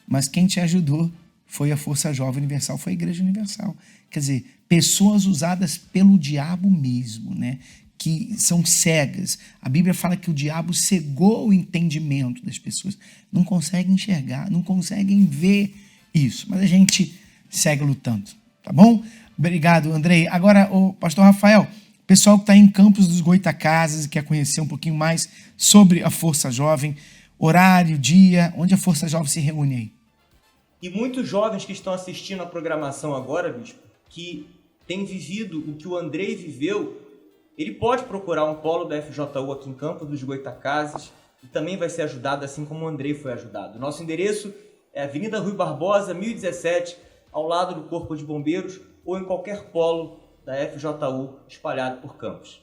mas quem te ajudou foi a Força Jovem Universal, foi a Igreja Universal. Quer dizer, pessoas usadas pelo diabo mesmo, né? Que são cegas. A Bíblia fala que o diabo cegou o entendimento das pessoas. Não conseguem enxergar, não conseguem ver isso, mas a gente segue lutando, tá bom? Obrigado, Andrei. Agora, o pastor Rafael, pessoal que está em Campos dos Goitacazes e quer conhecer um pouquinho mais sobre a Força Jovem, horário, dia, onde a Força Jovem se reúne aí? E muitos jovens que estão assistindo a programação agora, bispo, que têm vivido o que o Andrei viveu, ele pode procurar um polo da FJU aqui em Campos dos Goitacazes e também vai ser ajudado assim como o Andrei foi ajudado. Nosso endereço é Avenida Rui Barbosa, 1017, ao lado do Corpo de Bombeiros ou em qualquer polo da FJU espalhado por Campos.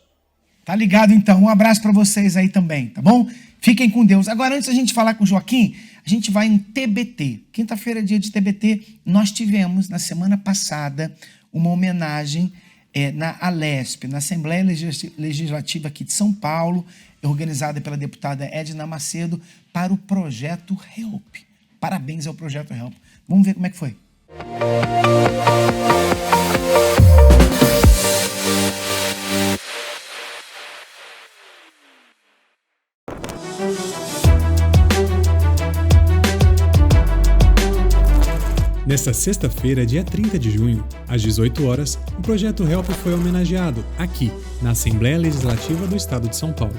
Tá ligado, então. Um abraço para vocês aí também, tá bom? Fiquem com Deus. Agora, antes da gente falar com o Joaquim, a gente vai em TBT. Quinta-feira é dia de TBT. Nós tivemos, na semana passada, uma homenagem na Alesp, na Assembleia Legislativa aqui de São Paulo, organizada pela deputada Edna Macedo, para o Projeto HELP. Parabéns ao Projeto HELP. Vamos ver como é que foi. Nesta sexta-feira, dia 30 de junho, às 18 horas, o Projeto HELP foi homenageado aqui, na Assembleia Legislativa do Estado de São Paulo.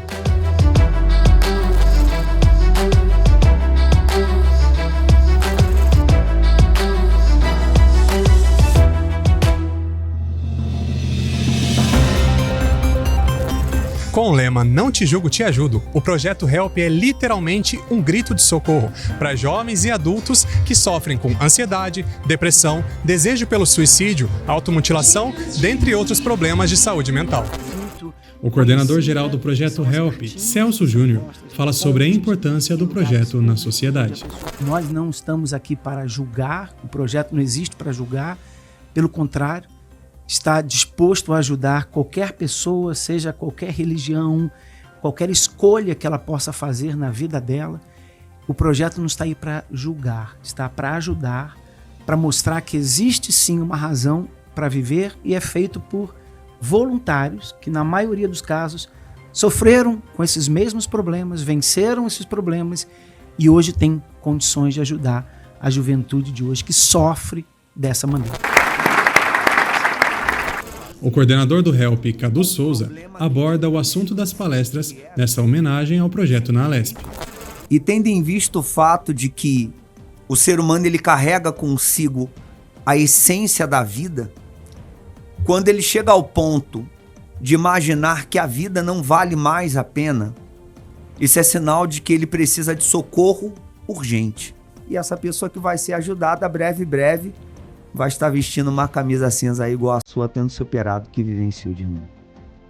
Com o lema Não Te Julgo, Te Ajudo, o projeto HELP é literalmente um grito de socorro para jovens e adultos que sofrem com ansiedade, depressão, desejo pelo suicídio, automutilação, dentre outros problemas de saúde mental. O coordenador-geral do projeto HELP, Celso Júnior, fala sobre a importância do projeto na sociedade. Nós não estamos aqui para julgar, o projeto não existe para julgar, pelo contrário, está disposto a ajudar qualquer pessoa, seja qualquer religião, qualquer escolha que ela possa fazer na vida dela. O projeto não está aí para julgar, está para ajudar, para mostrar que existe sim uma razão para viver e é feito por voluntários que, na maioria dos casos, sofreram com esses mesmos problemas, venceram esses problemas e hoje têm condições de ajudar a juventude de hoje que sofre dessa maneira. O coordenador do HELP, Cadu Souza, aborda o assunto das palestras nessa homenagem ao projeto na Alesp. E tendo em vista o fato de que o ser humano ele carrega consigo a essência da vida, quando ele chega ao ponto de imaginar que a vida não vale mais a pena, isso é sinal de que ele precisa de socorro urgente. E essa pessoa que vai ser ajudada breve vai estar vestindo uma camisa cinza igual a sua, tendo superado o que vivenciou de mim.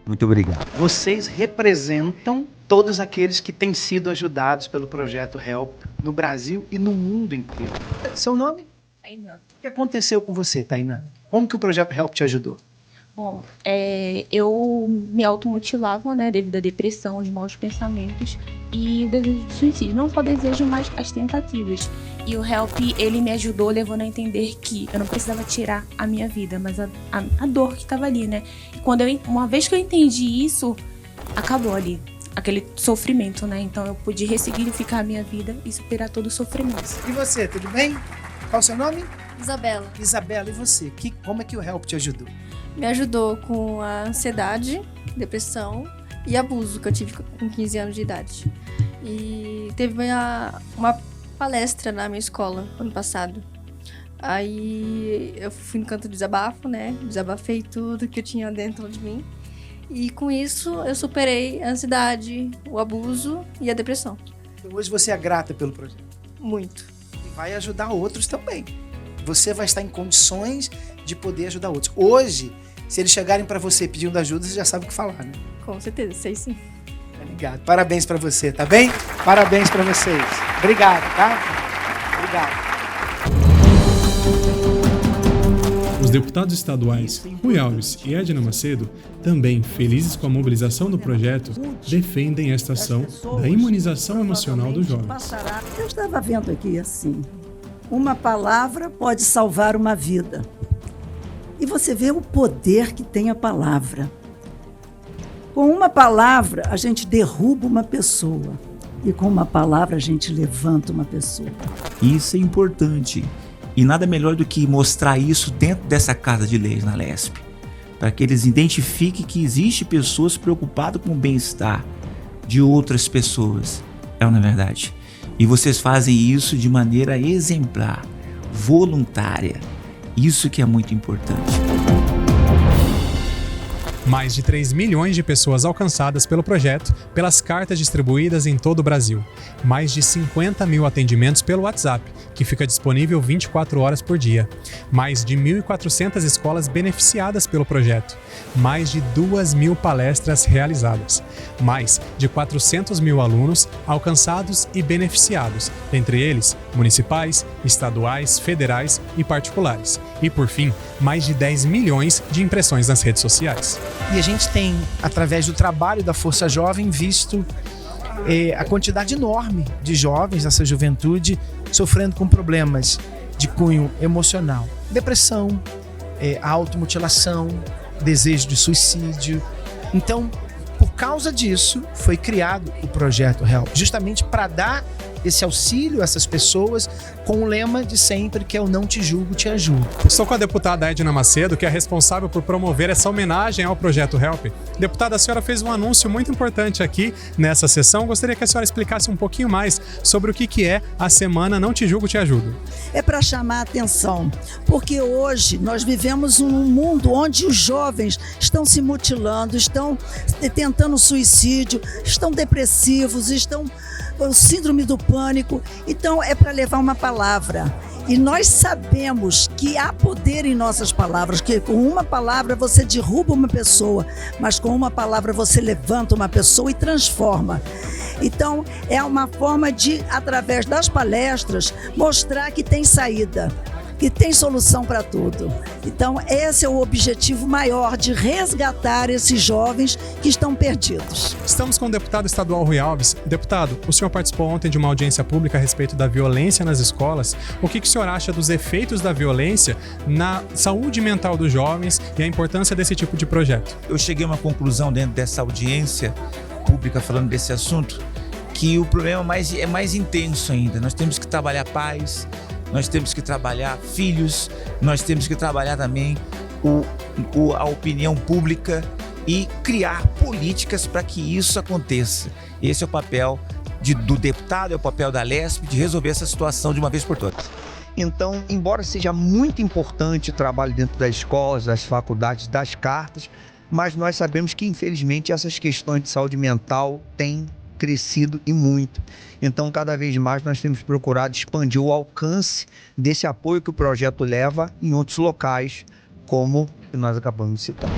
Muito obrigado. Vocês representam todos aqueles que têm sido ajudados pelo projeto HELP no Brasil e no mundo inteiro. Seu nome? Tainá. O que aconteceu com você, Tainá? Como que o projeto HELP te ajudou? Bom, eu me automutilava, né, devido à depressão, aos maus pensamentos e o desejo de suicídio. Não só desejo, mas as tentativas. E o HELP, ele me ajudou levando a entender que eu não precisava tirar a minha vida, mas a dor que estava ali, né? E uma vez que eu entendi isso, acabou ali. Aquele sofrimento, né? Então eu pude ressignificar a minha vida e superar todo o sofrimento. E você, tudo bem? Qual o seu nome? Isabela. Isabela, e você? Como é que o HELP te ajudou? Me ajudou com a ansiedade, depressão e abuso que eu tive com 15 anos de idade. E teve uma palestra na minha escola ano passado. Aí eu fui no canto de desabafo, né? Desabafei tudo que eu tinha dentro de mim. E com isso eu superei a ansiedade, o abuso e a depressão. Hoje você é grata pelo projeto? Muito. E vai ajudar outros também. Você vai estar em condições de poder ajudar outros. Hoje, se eles chegarem para você pedindo ajuda, você já sabe o que falar, né? Com certeza, sei sim. Obrigado. Parabéns para você, tá bem? Parabéns para vocês. Obrigado, tá? Obrigado. Os deputados estaduais Rui Alves e Edna Macedo, também felizes com a mobilização do projeto, defendem esta ação da imunização emocional dos jovens. Eu estava vendo aqui assim, uma palavra pode salvar uma vida. E você vê o poder que tem a palavra. Com uma palavra, a gente derruba uma pessoa. E com uma palavra, a gente levanta uma pessoa. Isso é importante. E nada melhor do que mostrar isso dentro dessa Casa de Leis na Alesp. Para que eles identifiquem que existe pessoas preocupadas com o bem-estar de outras pessoas. É uma verdade. E vocês fazem isso de maneira exemplar, voluntária. Isso que é muito importante. Mais de 3 milhões de pessoas alcançadas pelo projeto, pelas cartas distribuídas em todo o Brasil. Mais de 50 mil atendimentos pelo WhatsApp, que fica disponível 24 horas por dia. Mais de 1.400 escolas beneficiadas pelo projeto. Mais de 2.000 palestras realizadas. Mais de 400 mil alunos alcançados e beneficiados, entre eles municipais, estaduais, federais e particulares. E, por fim, mais de 10 milhões de impressões nas redes sociais. E a gente tem, através do trabalho da Força Jovem, visto a quantidade enorme de jovens nessa juventude sofrendo com problemas de cunho emocional. Depressão, automutilação, desejo de suicídio. Então, por causa disso, foi criado o projeto HELP, justamente para dar esse auxílio a essas pessoas com o lema de sempre, que é o não te julgo, te ajudo. Estou com a deputada Edna Macedo, que é responsável por promover essa homenagem ao Projeto HELP. Deputada, a senhora fez um anúncio muito importante aqui nessa sessão. Gostaria que a senhora explicasse um pouquinho mais sobre o que é a Semana Não Te Julgo, Te Ajudo. É para chamar a atenção, porque hoje nós vivemos num mundo onde os jovens estão se mutilando, estão tentando suicídio, estão depressivos, estão com síndrome do pânico. Então é para levar uma palavra. E nós sabemos que há poder em nossas palavras, que com uma palavra você derruba uma pessoa, mas com uma palavra você levanta uma pessoa e transforma. Então, é uma forma de, através das palestras, mostrar que tem saída, que tem solução para tudo. Então, esse é o objetivo maior, de resgatar esses jovens que estão perdidos. Estamos com o deputado estadual Rui Alves. Deputado, o senhor participou ontem de uma audiência pública a respeito da violência nas escolas. O que o senhor acha dos efeitos da violência na saúde mental dos jovens e a importância desse tipo de projeto? Eu cheguei a uma conclusão dentro dessa audiência pública falando desse assunto, que o problema é mais intenso ainda. Nós temos que trabalhar pais, nós temos que trabalhar filhos, nós temos que trabalhar também a opinião pública e criar políticas para que isso aconteça. Esse é o papel do deputado, é o papel da LESP, de resolver essa situação de uma vez por todas. Então, embora seja muito importante o trabalho dentro das escolas, das faculdades, das cartas, mas nós sabemos que, infelizmente, essas questões de saúde mental têm crescido e muito. Então, cada vez mais nós temos procurado expandir o alcance desse apoio que o projeto leva em outros locais, como nós acabamos de citar.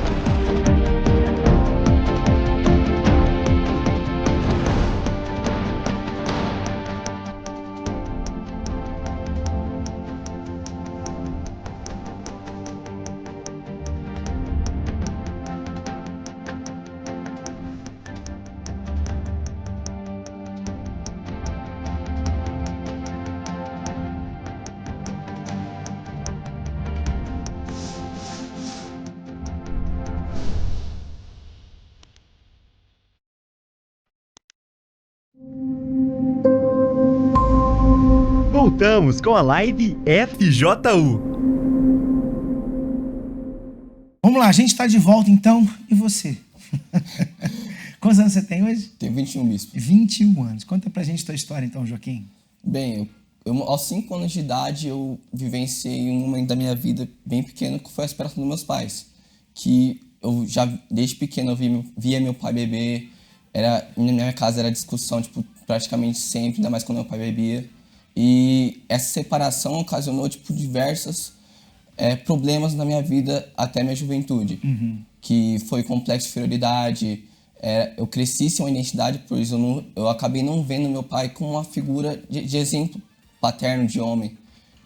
Voltamos com a live FJU. Vamos lá, a gente está de volta então. E você? Quantos anos você tem hoje? Tenho 21, bispo. 21 anos. Conta pra gente a tua história então, Joaquim. Bem, aos 5 anos de idade eu vivenciei um momento da minha vida bem pequeno, que foi a separação dos meus pais. Que eu já, desde pequeno, eu via meu pai beber. Na minha casa era discussão, praticamente sempre, ainda mais quando meu pai bebia. E essa separação ocasionou, diversos problemas na minha vida até minha juventude. Que foi complexo de inferioridade. Eu cresci sem uma identidade, pois eu acabei não vendo meu pai como uma figura de exemplo paterno de homem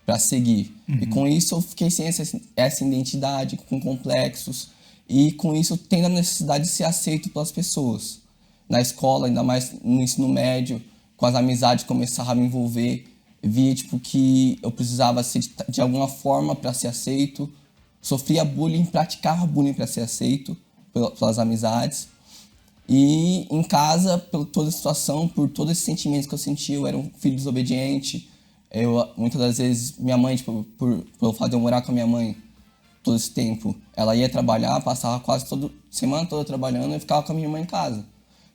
para seguir. E com isso eu fiquei sem essa identidade, com complexos. E com isso tendo a necessidade de ser aceito pelas pessoas. Na escola, ainda mais no ensino médio, com as amizades começava a me envolver. Via que eu precisava ser de alguma forma para ser aceito. Sofria bullying, praticava bullying para ser aceito pelas amizades. E em casa, por toda a situação, por todos esses sentimentos que eu sentia, eu era um filho desobediente. Muitas das vezes, minha mãe, por eu fazer eu morar com a minha mãe todo esse tempo, ela ia trabalhar, passava quase semana toda trabalhando e ficava com a minha irmã em casa.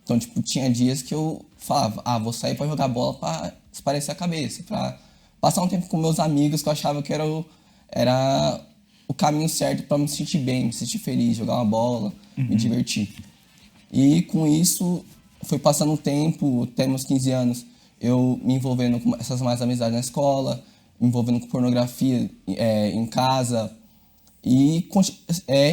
Então, tinha dias que eu falava, vou sair para jogar bola para espairecer a cabeça, para passar um tempo com meus amigos, que eu achava que era o caminho certo para me sentir bem, me sentir feliz, jogar uma bola, me divertir. E com isso, foi passando um tempo, até meus 15 anos, eu me envolvendo com essas mais amizades na escola, me envolvendo com pornografia em casa, e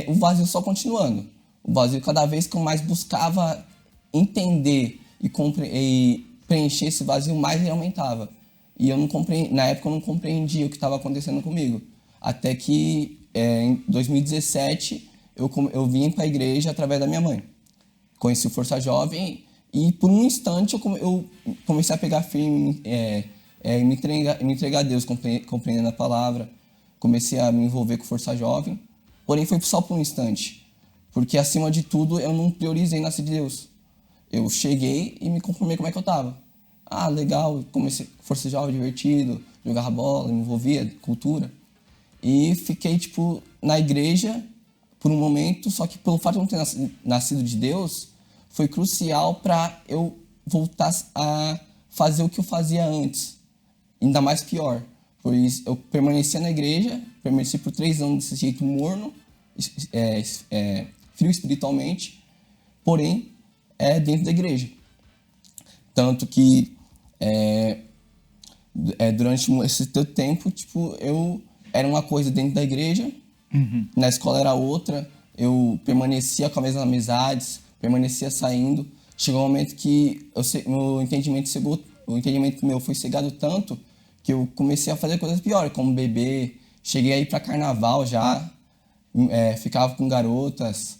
o vazio só continuando. O vazio, cada vez que eu mais buscava entender e preencher esse vazio, mais ele aumentava. E na época eu não compreendia o que estava acontecendo comigo. Até que em 2017 eu vim para a igreja através da minha mãe. Conheci o Força Jovem e por um instante eu comecei a pegar firme, me entregar a Deus, compreendendo a palavra. Comecei a me envolver com Força Jovem, porém foi só por um instante. Porque acima de tudo eu não priorizei nascer de Deus. Eu cheguei e me conformei como é que eu estava. Ah, legal, comecei força jovem, divertido, jogava bola, me envolvia, cultura. E fiquei, tipo, na igreja por um momento, só que pelo fato de eu não ter nascido de Deus, foi crucial para eu voltar a fazer o que eu fazia antes, ainda mais pior. Pois eu permanecia na igreja, permaneci por 3 anos desse jeito morno, frio espiritualmente, porém, dentro da igreja. Tanto que durante esse tempo, tipo, eu era uma coisa dentro da igreja, na escola era outra, eu permanecia com as mesmas amizades, permanecia saindo. Chegou um momento que o entendimento meu foi cegado tanto que eu comecei a fazer coisas piores, como beber, cheguei a ir para carnaval já, ficava com garotas,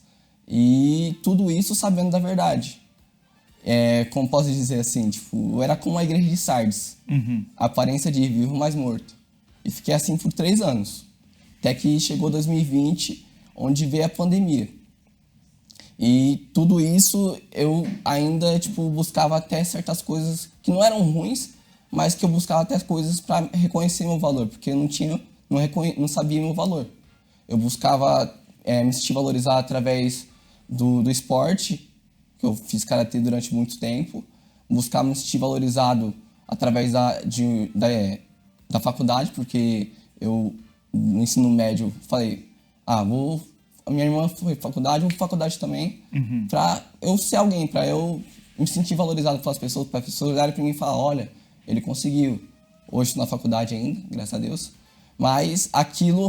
e tudo isso sabendo da verdade. Como posso dizer assim, tipo, eu era como a igreja de Sardes, a aparência de vivo, mas morto. E fiquei assim por 3 anos, até que chegou 2020, onde veio a pandemia. E tudo isso eu ainda, tipo, buscava até certas coisas que não eram ruins, mas que eu buscava até coisas para reconhecer meu valor, porque eu não sabia meu valor. Eu buscava me sentir valorizado através do esporte, que eu fiz karatê durante muito tempo, buscava me sentir valorizado através da faculdade, porque eu, no ensino médio, falei, a minha irmã foi faculdade, eu fui faculdade também, pra eu ser alguém, pra eu me sentir valorizado pelas pessoas, para as pessoas olharem pra mim e falar, olha, ele conseguiu. Hoje estou na faculdade ainda, graças a Deus, mas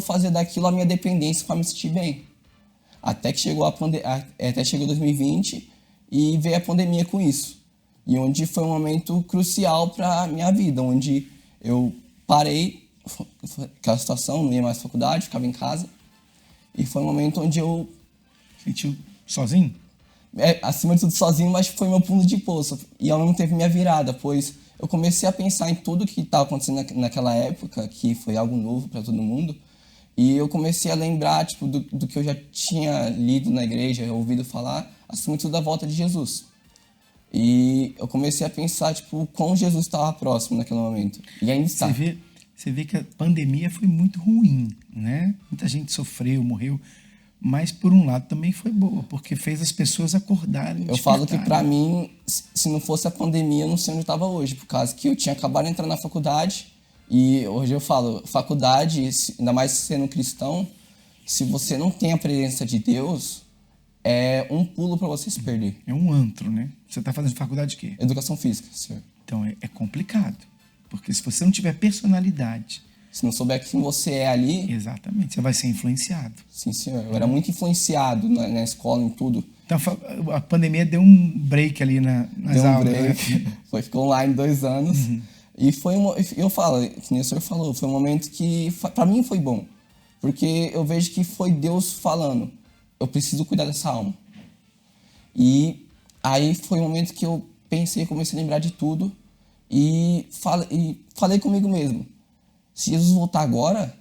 fazer daquilo a minha dependência para me sentir bem. Até que chegou até chegou 2020 e veio a pandemia com isso. E onde foi um momento crucial para minha vida, onde eu parei aquela situação, não ia mais à faculdade, ficava em casa. E foi um momento onde eu... Sentiu sozinho? Acima de tudo sozinho, mas foi meu fundo de poço. E ao mesmo tempo minha virada, pois eu comecei a pensar em tudo que estava acontecendo naquela época, que foi algo novo para todo mundo. E eu comecei a lembrar, tipo, do que eu já tinha lido na igreja, ouvido falar, acima de tudo da volta de Jesus. E eu comecei a pensar, tipo, como Jesus estava próximo naquele momento. E ainda está. Você vê que a pandemia foi muito ruim, né? Muita gente sofreu, morreu, mas por um lado também foi boa, porque fez as pessoas acordarem. Eu falo que para mim, se não fosse a pandemia, eu não sei onde eu estava hoje, por causa que eu tinha acabado de entrar na faculdade e hoje eu falo, faculdade, ainda mais sendo cristão, se você não tem a presença de Deus, é um pulo para você se perder. É um antro, né? Você está fazendo faculdade de quê? Educação física, senhor. Então é complicado. Porque se você não tiver personalidade... Se não souber quem você é ali... Exatamente, você vai ser influenciado. Sim, senhor. Eu era muito influenciado na escola, em tudo. Então a pandemia deu um break ali nas aulas. Deu um break. Né? Ficou online 2 anos. E foi eu falo, como o senhor falou, foi um momento que para mim foi bom. Porque eu vejo que foi Deus falando, eu preciso cuidar dessa alma. E aí foi um momento que eu pensei, comecei a lembrar de tudo. E falei comigo mesmo, se Jesus voltar agora,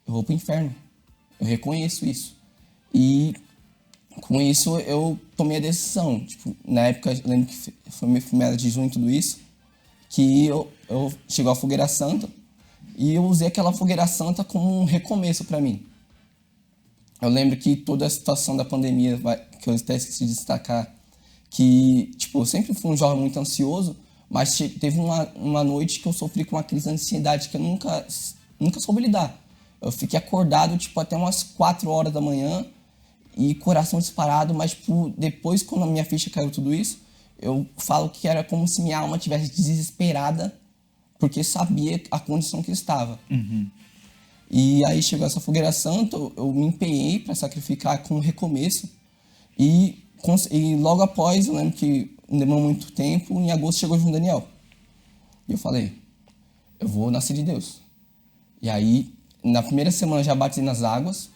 eu vou pro inferno. Eu reconheço isso. E com isso eu tomei a decisão. Tipo, na época, eu lembro que foi mês de junho e tudo isso, que eu chegou a Fogueira Santa e eu usei aquela Fogueira Santa como um recomeço para mim. Eu lembro que toda a situação da pandemia, que eu até esqueci de destacar, que tipo, eu sempre fui um jovem muito ansioso, mas teve uma noite que eu sofri com uma crise de ansiedade que eu nunca soube lidar. Eu fiquei acordado tipo, até umas 4 horas da manhã e coração disparado, mas tipo, depois, quando a minha ficha caiu tudo isso, eu falo que era como se minha alma estivesse desesperada porque sabia a condição que estava. E aí chegou essa Fogueira Santa, eu me empenhei para sacrificar com um recomeço e logo após, eu lembro que não demorou muito tempo, em agosto chegou o João Daniel. E eu falei, eu vou nascer de Deus. E aí, na primeira semana já bati nas águas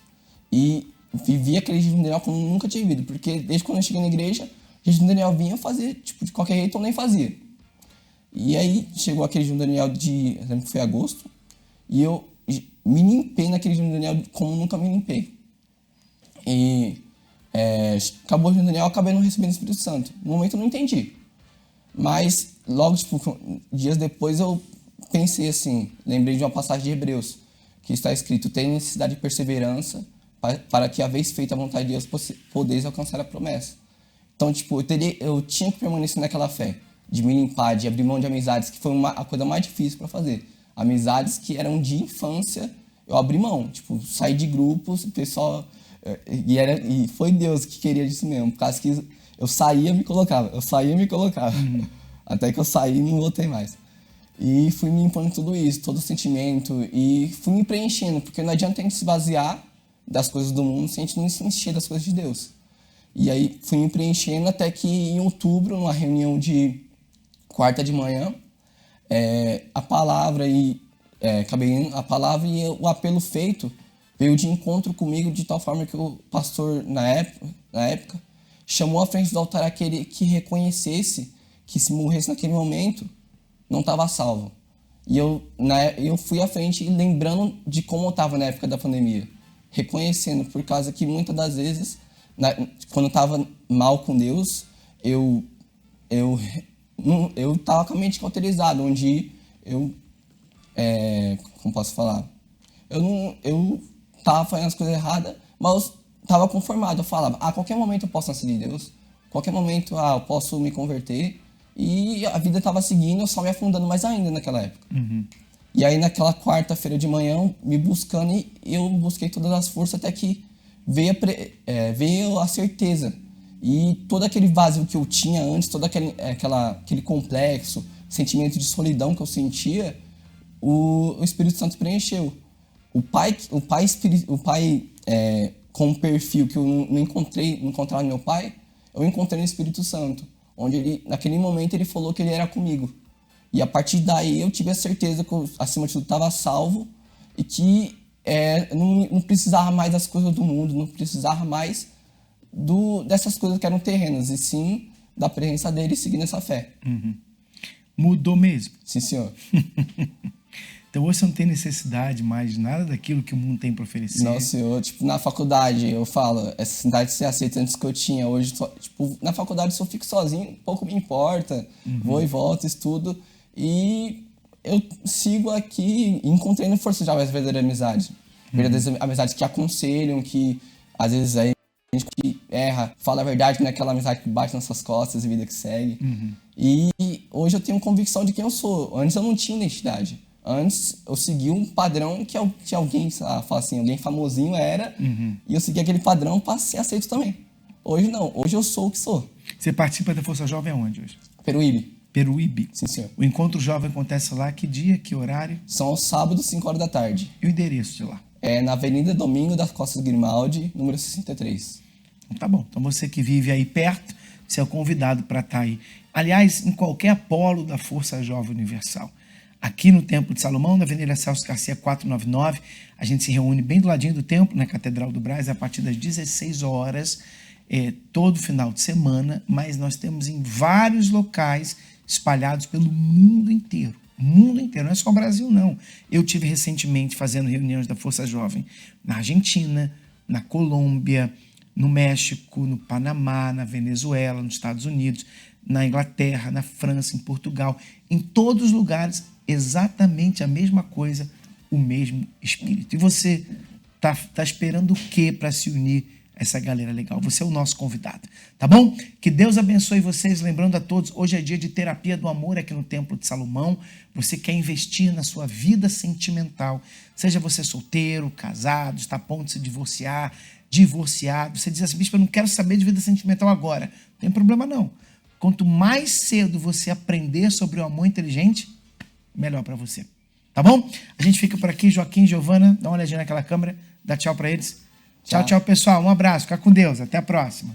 e vivi aquele João Daniel como nunca tinha vivido, porque desde quando eu cheguei na igreja, o João Daniel vinha fazer, tipo, de qualquer jeito eu nem fazia. E aí chegou aquele João Daniel eu lembro que foi agosto, e eu me limpei naquele João Daniel como nunca me limpei. E acabou o João Daniel, eu acabei não recebendo o Espírito Santo. No momento eu não entendi. Mas logo, tipo, dias depois eu pensei assim, lembrei de uma passagem de Hebreus, que está escrito: tem necessidade de perseverança para que, a vez feita a vontade de Deus, podeis alcançar a promessa. Então, tipo, eu tinha que permanecer naquela fé, de me limpar, de abrir mão de amizades, que foi a coisa mais difícil para fazer. Amizades que eram de infância, eu abri mão, tipo, saí de grupos, o pessoal... E foi Deus que queria disso mesmo, por causa que eu saía e me colocava, Até que eu saí e não voltei mais. E fui me limpando tudo isso, todo o sentimento, e fui me preenchendo, porque não adianta a gente se basear das coisas do mundo se a gente não se encher das coisas de Deus. E aí fui me preenchendo até que em outubro, numa reunião de quarta de manhã, a palavra e o apelo feito veio de encontro comigo de tal forma que o pastor, na época, chamou à frente do altar aquele que reconhecesse que se morresse naquele momento, não estava salvo. E eu fui à frente lembrando de como eu estava na época da pandemia, reconhecendo, por causa que muitas das vezes, quando eu estava mal com Deus, eu estava com a mente cauterizada, onde como posso falar? Eu estava fazendo as coisas erradas, mas eu estava conformado. Eu falava, a qualquer momento eu posso nascer de Deus, a qualquer momento eu posso me converter, e a vida estava seguindo, eu só me afundando mais ainda naquela época. Uhum. E aí naquela quarta-feira de manhã, me buscando, e eu busquei todas as forças até que veio a certeza. E todo aquele vazio que eu tinha antes, todo aquele complexo, sentimento de solidão que eu sentia, o Espírito Santo preencheu. O pai com um perfil que eu não encontrava no meu pai, eu encontrei no Espírito Santo, onde ele, naquele momento, ele falou que ele era comigo. E a partir daí eu tive a certeza que eu, acima de tudo, estava salvo e que não precisava mais das coisas do mundo, não precisava mais dessas coisas que eram terrenas, e sim da presença dele e seguir nessa fé. Uhum. Mudou mesmo? Sim, senhor. Então hoje você não tem necessidade mais de nada daquilo que o mundo tem para oferecer? Não, senhor. Tipo, na faculdade, eu falo, essa necessidade de ser aceito antes que eu tinha. Hoje, tipo, na faculdade, se eu fico sozinho, pouco me importa. Uhum. Vou e volto, estudo. E eu sigo aqui, encontrei no Força Jovem as verdadeiras amizades. Verdadeiras amizades que aconselham, que às vezes a gente que erra, fala a verdade, não é aquela amizade que bate nas suas costas e vida que segue. Uhum. E hoje eu tenho convicção de quem eu sou. Antes eu não tinha identidade. Antes eu segui um padrão que alguém, fala assim, alguém famosinho era, e eu segui aquele padrão para ser aceito também. Hoje não, hoje eu sou o que sou. Você participa da Força Jovem aonde hoje? Peruíbe. Peruíbe? Sim, senhor. O Encontro Jovem acontece lá, que dia, que horário? São aos sábados, 5 horas da tarde. E o endereço de lá? É na Avenida Domingo das Costas Grimaldi, número 63. Tá bom, então você que vive aí perto, você é convidado para estar aí. Aliás, em qualquer polo da Força Jovem Universal. Aqui no Templo de Salomão, na Avenida Celso Garcia 499, a gente se reúne bem do ladinho do templo, na Catedral do Brás, a partir das 16 horas, todo final de semana, mas nós temos em vários locais espalhados pelo mundo inteiro. Mundo inteiro, não é só o Brasil, não. Eu tive recentemente fazendo reuniões da Força Jovem na Argentina, na Colômbia, no México, no Panamá, na Venezuela, nos Estados Unidos, na Inglaterra, na França, em Portugal, em todos os lugares, exatamente a mesma coisa, o mesmo Espírito. E você tá esperando o quê para se unir a essa galera legal? Você é o nosso convidado, tá bom? Que Deus abençoe vocês. Lembrando a todos, hoje é dia de terapia do amor aqui no Templo de Salomão. Você quer investir na sua vida sentimental, seja você solteiro, casado, está a ponto de se divorciado. Você diz assim, bispo, eu não quero saber de vida sentimental agora. Não tem problema não. Quanto mais cedo você aprender sobre o amor inteligente, melhor para você. Tá bom? A gente fica por aqui. Joaquim e Giovana, dá uma olhadinha naquela câmera, dá tchau para eles. Tchau, tchau, pessoal. Um abraço. Fica com Deus. Até a próxima.